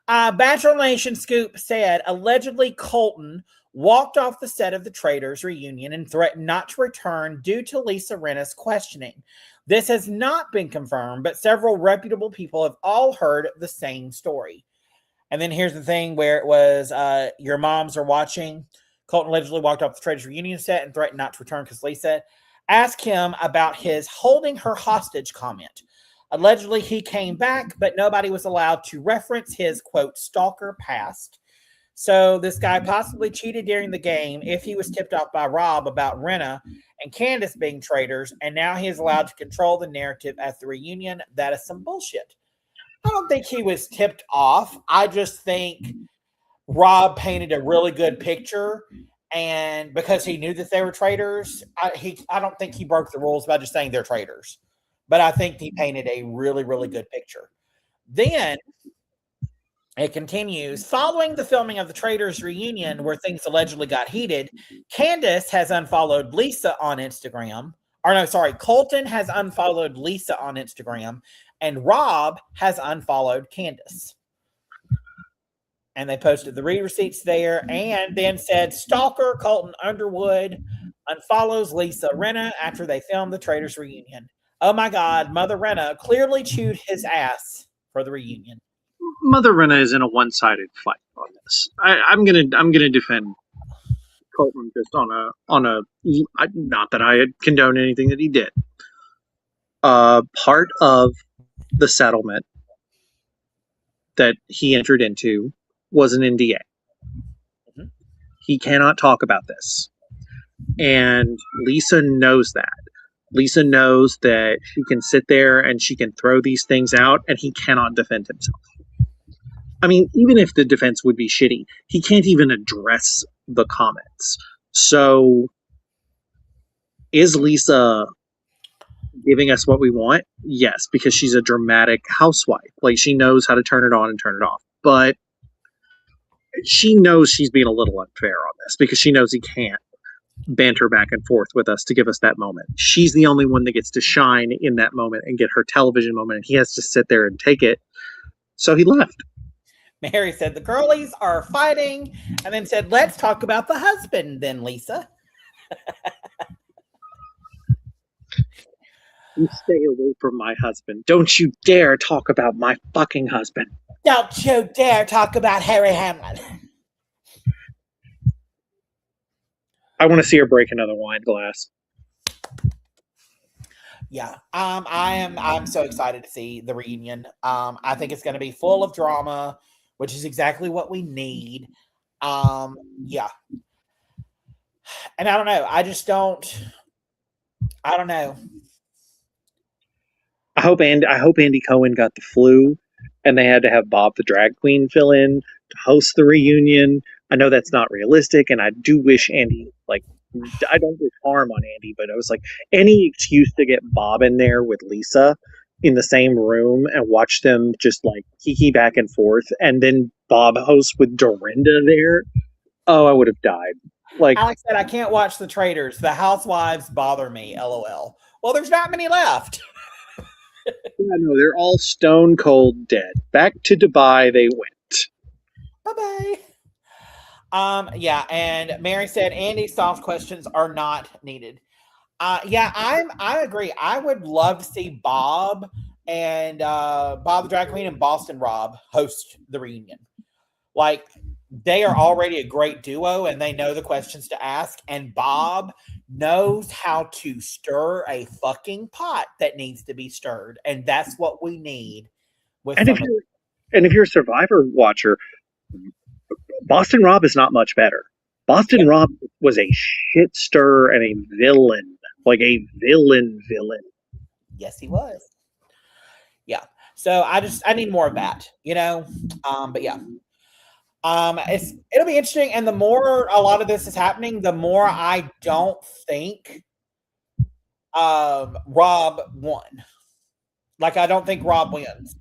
Bachelor Nation Scoop said, allegedly Colton walked off the set of the Traders reunion and threatened not to return due to Lisa Rinna's questioning. This has not been confirmed, but several reputable people have all heard the same story. And then here's the thing where it was your moms are watching. Colton allegedly walked off the Traders Reunion set and threatened not to return because Lisa asked him about his holding her hostage comment. Allegedly, he came back, but nobody was allowed to reference his, quote, stalker past. So this guy possibly cheated during the game if he was tipped off by Rob about Renna and Candace being traitors, and now he is allowed to control the narrative at the reunion. That is some bullshit. I don't think he was tipped off. I just think Rob painted a really good picture, and because he knew that they were traitors, I don't think he broke the rules by just saying they're traitors. But I think he painted a really, really good picture. Then it continues. Following the filming of the Traitors reunion, where things allegedly got heated, Candace has unfollowed Lisa on Instagram. Or no, sorry, Colton has unfollowed Lisa on Instagram, and Rob has unfollowed Candace. And they posted the read receipts there and then said, Stalker Colton Underwood unfollows Lisa Rinna after they filmed the Traitors reunion. Oh my God, Mother Renna clearly chewed his ass for the reunion. Mother Renna is in a one-sided fight on this. I'm gonna defend Colton just on a not that I condone anything that he did. Part of the settlement that he entered into was an NDA. Mm-hmm. He cannot talk about this, and Lisa knows that. Lisa knows that she can sit there and she can throw these things out and he cannot defend himself. I mean, even if the defense would be shitty, he can't even address the comments. So, is Lisa giving us what we want? Yes, because she's a dramatic housewife. Like, she knows how to turn it on and turn it off. But she knows she's being a little unfair on this because she knows he can't banter back and forth with us to give us that moment. She's the only one that gets to shine in that moment and get her television moment, and he has to sit there and take it. So he left. Mary said the girlies are fighting, and then said, let's talk about the husband then, Lisa. You stay away from my husband. Don't you dare talk about my fucking husband. Don't you dare talk about Harry Hamlin. I want to see her break another wine glass. Yeah, I'm so excited to see the reunion. I think it's going to be full of drama, which is exactly what we need. Yeah, and I don't know. I don't know. I hope Andy Cohen got the flu, and they had to have Bob the drag queen fill in to host the reunion. I know that's not realistic, and I do wish Andy, like, I don't wish harm on Andy, but I was like, any excuse to get Bob in there with Lisa in the same room and watch them just like kiki back and forth, and then Bob hosts with Dorinda there. Oh, I would have died. Like Alex said, I can't watch the Traitors. The housewives bother me. LOL. Well, there's not many left. Yeah, no, they're all stone cold dead. Back to Dubai they went. Bye-bye. Yeah, and Mary said Andy's soft questions are not needed. Yeah, I agree. I would love to see Bob and Bob the Drag Queen and Boston Rob host the reunion. Like, they are already a great duo and they know the questions to ask, and Bob knows how to stir a fucking pot that needs to be stirred, and that's what we need with if you're a Survivor watcher, Boston Rob is not much better. Boston Rob was a shit stirrer and a villain. Like a villain. Yes, he was. Yeah. So I need more of that, you know? But yeah. It'll be interesting. And the more a lot of this is happening, the more I don't think Rob won. Like, I don't think Rob wins.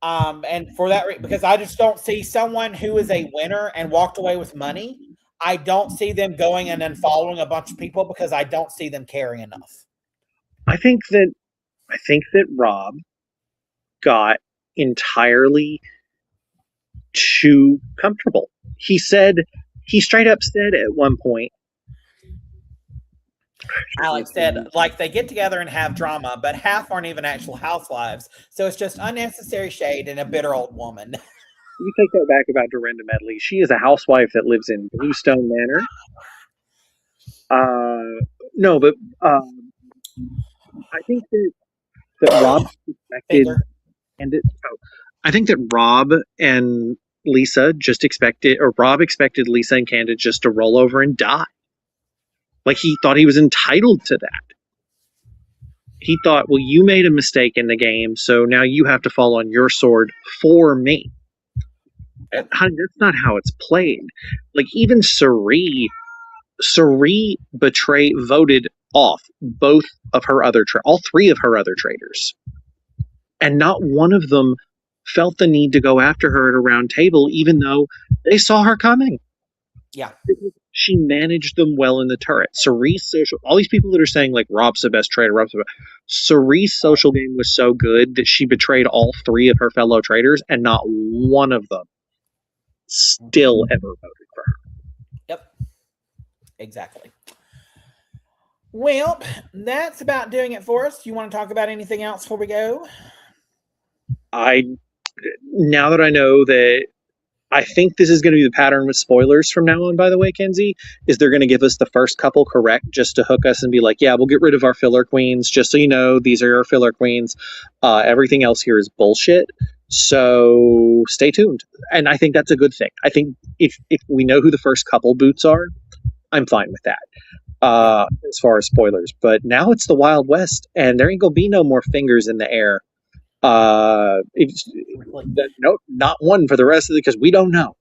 And for that reason, because I just don't see someone who is a winner and walked away with money. I don't see them going and then following a bunch of people because I don't see them caring enough. I think that Rob got entirely too comfortable. He straight up said at one point, Alex said, like, they get together and have drama, but half aren't even actual housewives. So it's just unnecessary shade and a bitter old woman. You take that back about Dorinda Medley. She is a housewife that lives in Bluestone Manor. No, but I think that Rob expected, Figure. and I think that Rob and Lisa just expected, or Rob expected Lisa and Candid just to roll over and die. Like he thought he was entitled to that. He thought, well, you made a mistake in the game, so now you have to fall on your sword for me. Honey, that's not how it's played. Like even Cirie voted off both of her other all three of her other traitors, and not one of them felt the need to go after her at a round table, even though they saw her coming. Yeah. She managed them well in the turret. Cirie's social, all these people that are saying like Rob's the best traitor, Cirie's social game was so good that she betrayed all three of her fellow traitors, and not one of them still ever voted for her. Yep. Exactly. Well, that's about doing it for us. Do you want to talk about anything else before we go? Now that I know that, I think this is going to be the pattern with spoilers from now on, by the way, Kenzie, is they're going to give us the first couple correct just to hook us and be like, yeah, we'll get rid of our filler queens. Just so you know, these are your filler queens. Everything else here is bullshit. So stay tuned. And I think that's a good thing. I think if we know who the first couple boots are, I'm fine with that as far as spoilers. But now it's the Wild West, and there ain't going to be no more fingers in the air. No, not one for the rest of it because we don't know.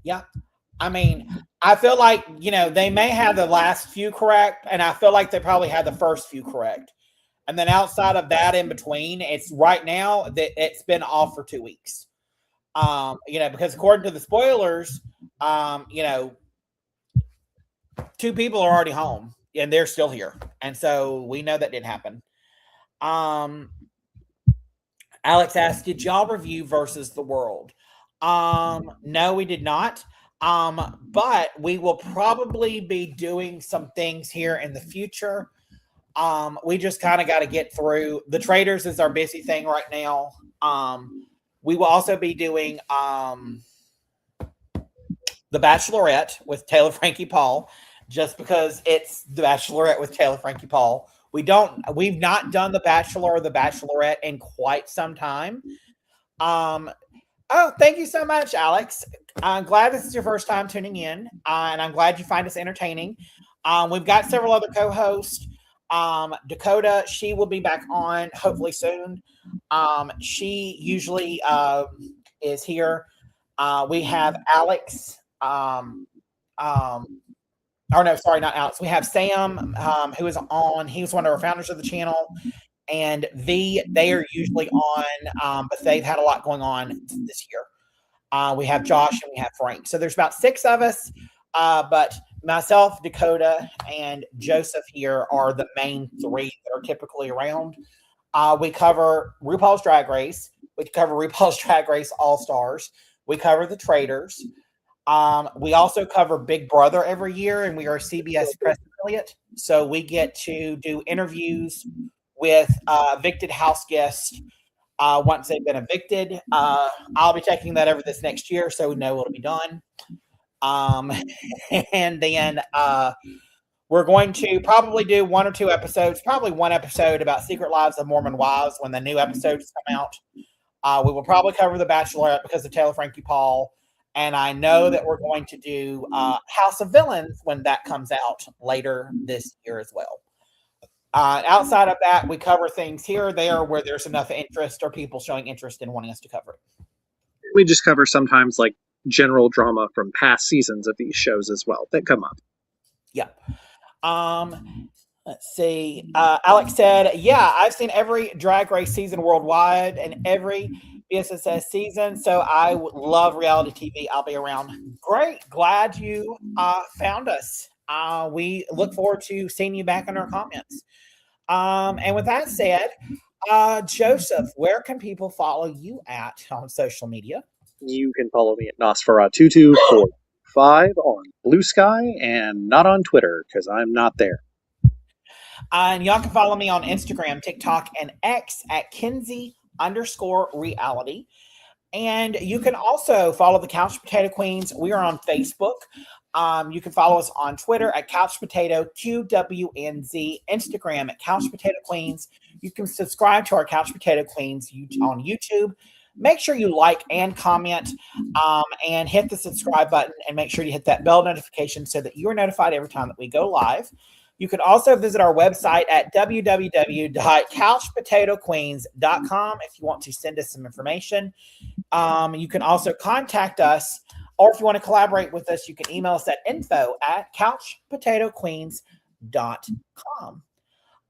Yeah. I mean, I feel like, they may have the last few correct, and I feel like they probably had the first few correct. And then outside of that in between, it's right now that it's been off for 2 weeks. Because according to the spoilers, 2 people are already home and they're still here. And so we know that didn't happen. Alex asked, did y'all review Versus the World? No, we did not. But we will probably be doing some things here in the future. We just kind of got to get through. The Traders is our busy thing right now. We will also be doing The Bachelorette with Taylor Frankie Paul, just because it's The Bachelorette with Taylor Frankie Paul. We've not done The Bachelor or The Bachelorette in quite some time. Thank you so much, Alex. I'm glad this is your first time tuning in, and I'm glad you find us entertaining. We've got several other co-hosts. Dakota, she will be back on hopefully soon. She usually is here. We have Alex. No, sorry, not Alex. We have Sam, who is on. He was one of our founders of the channel, and they are usually on, but they've had a lot going on this year. We have Josh and we have Frank. So there's about 6 of us, but myself, Dakota, and Joseph here are the main 3 that are typically around. We cover RuPaul's Drag Race. We cover RuPaul's Drag Race All-Stars. We cover the Traders. We also cover Big Brother every year, and we are a CBS press affiliate. So we get to do interviews with evicted house guests once they've been evicted. I'll be taking that over this next year, so we know it'll be done. And then we're going to probably do 1 or 2 episodes, probably 1 episode about Secret Lives of Mormon Wives when the new episodes come out. We will probably cover The Bachelorette because of Taylor Frankie Paul. And I know that we're going to do House of Villains when that comes out later this year as well. Outside of that, we cover things here or there where there's enough interest or people showing interest in wanting us to cover it. We just cover sometimes like general drama from past seasons of these shows as well that come up. Yeah. Let's see. Alex said, yeah, I've seen every Drag Race season worldwide and every BSSS season, so I love reality TV. I'll be around. Great. Glad you found us. We look forward to seeing you back in our comments. And with that said, Joseph, where can people follow you at on social media? You can follow me at Nosfera2245 on Blue Sky and not on Twitter because I'm not there. And y'all can follow me on Instagram, TikTok, and X at Kinsey_reality. And you can also follow the Couch Potato Queens. We are on Facebook. You can follow us on Twitter at Couch Potato QWNZ, Instagram at Couch Potato Queens. You can subscribe to our Couch Potato Queens on YouTube. Make sure you like and comment and hit the subscribe button, and make sure you hit that bell notification so that you're notified every time that we go live. You can also visit our website at www.couchpotatoqueens.com if you want to send us some information. You can also contact us, or if you want to collaborate with us, you can email us at info@couchpotatoqueens.com.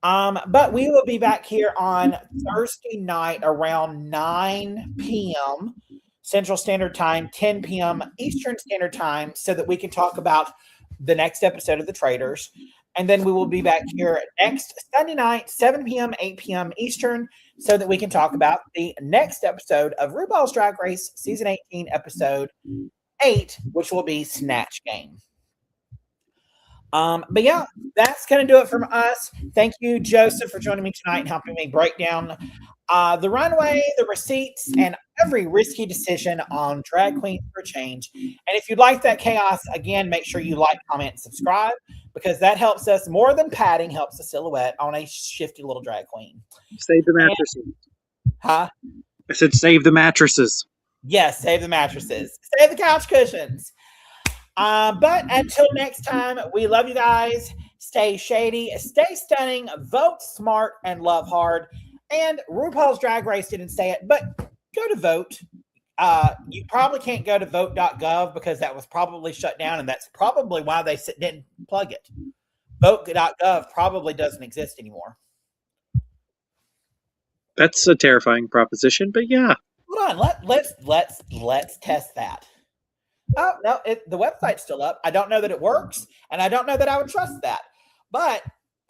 But we will be back here on Thursday night around 9 p.m. Central Standard Time, 10 p.m. Eastern Standard Time, so that we can talk about the next episode of The Traders. And then we will be back here next Sunday night, 7 p.m., 8 p.m. Eastern, so that we can talk about the next episode of RuPaul's Drag Race Season 18, Episode 8, which will be Snatch Game. But yeah, that's going to do it from us. Thank you, Joseph, for joining me tonight and helping me break down the runway, the receipts, and every risky decision on Drag Queens for Change. And if you'd like that chaos, again, make sure you like, comment, and subscribe, because that helps us more than padding, helps the silhouette on a shifty little drag queen. Save the mattresses. I said save the mattresses. Yes, save the mattresses. Save the couch cushions. But until next time, we love you guys. Stay shady, stay stunning, vote smart, and love hard. And RuPaul's Drag Race didn't say it, but go to vote. You probably can't go to vote.gov because that was probably shut down, and that's probably why they didn't plug it. Vote.gov probably doesn't exist anymore. That's a terrifying proposition, but yeah. Hold on, let's test that. Oh no, the website's still up. I don't know that it works, and I don't know that I would trust that. But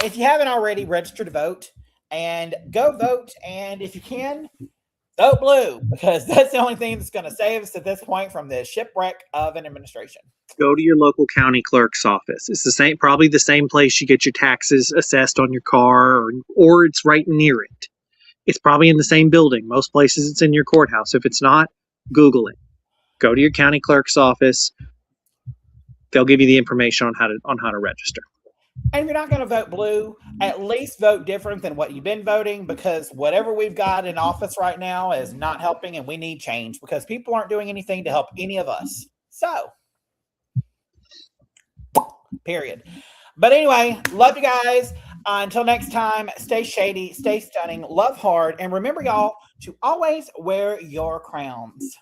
if you haven't already, registered to vote and go vote. And if you can, vote blue, because that's the only thing that's going to save us at this point from the shipwreck of an administration. Go to your local county clerk's office. It's the same, probably the same place you get your taxes assessed on your car, or it's right near it. It's probably in the same building. Most places it's in your courthouse. If it's not, Google it. Go to your county clerk's office. They'll give you the information on how to register. And if you're not going to vote blue, at least vote different than what you've been voting, because whatever we've got in office right now is not helping, and we need change because people aren't doing anything to help any of us. So, period. But anyway, love you guys. Until next time, stay shady, stay stunning, love hard, and remember, y'all, to always wear your crowns.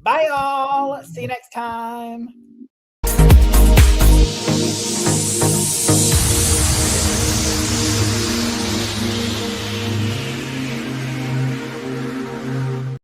Bye, y'all. See you next time.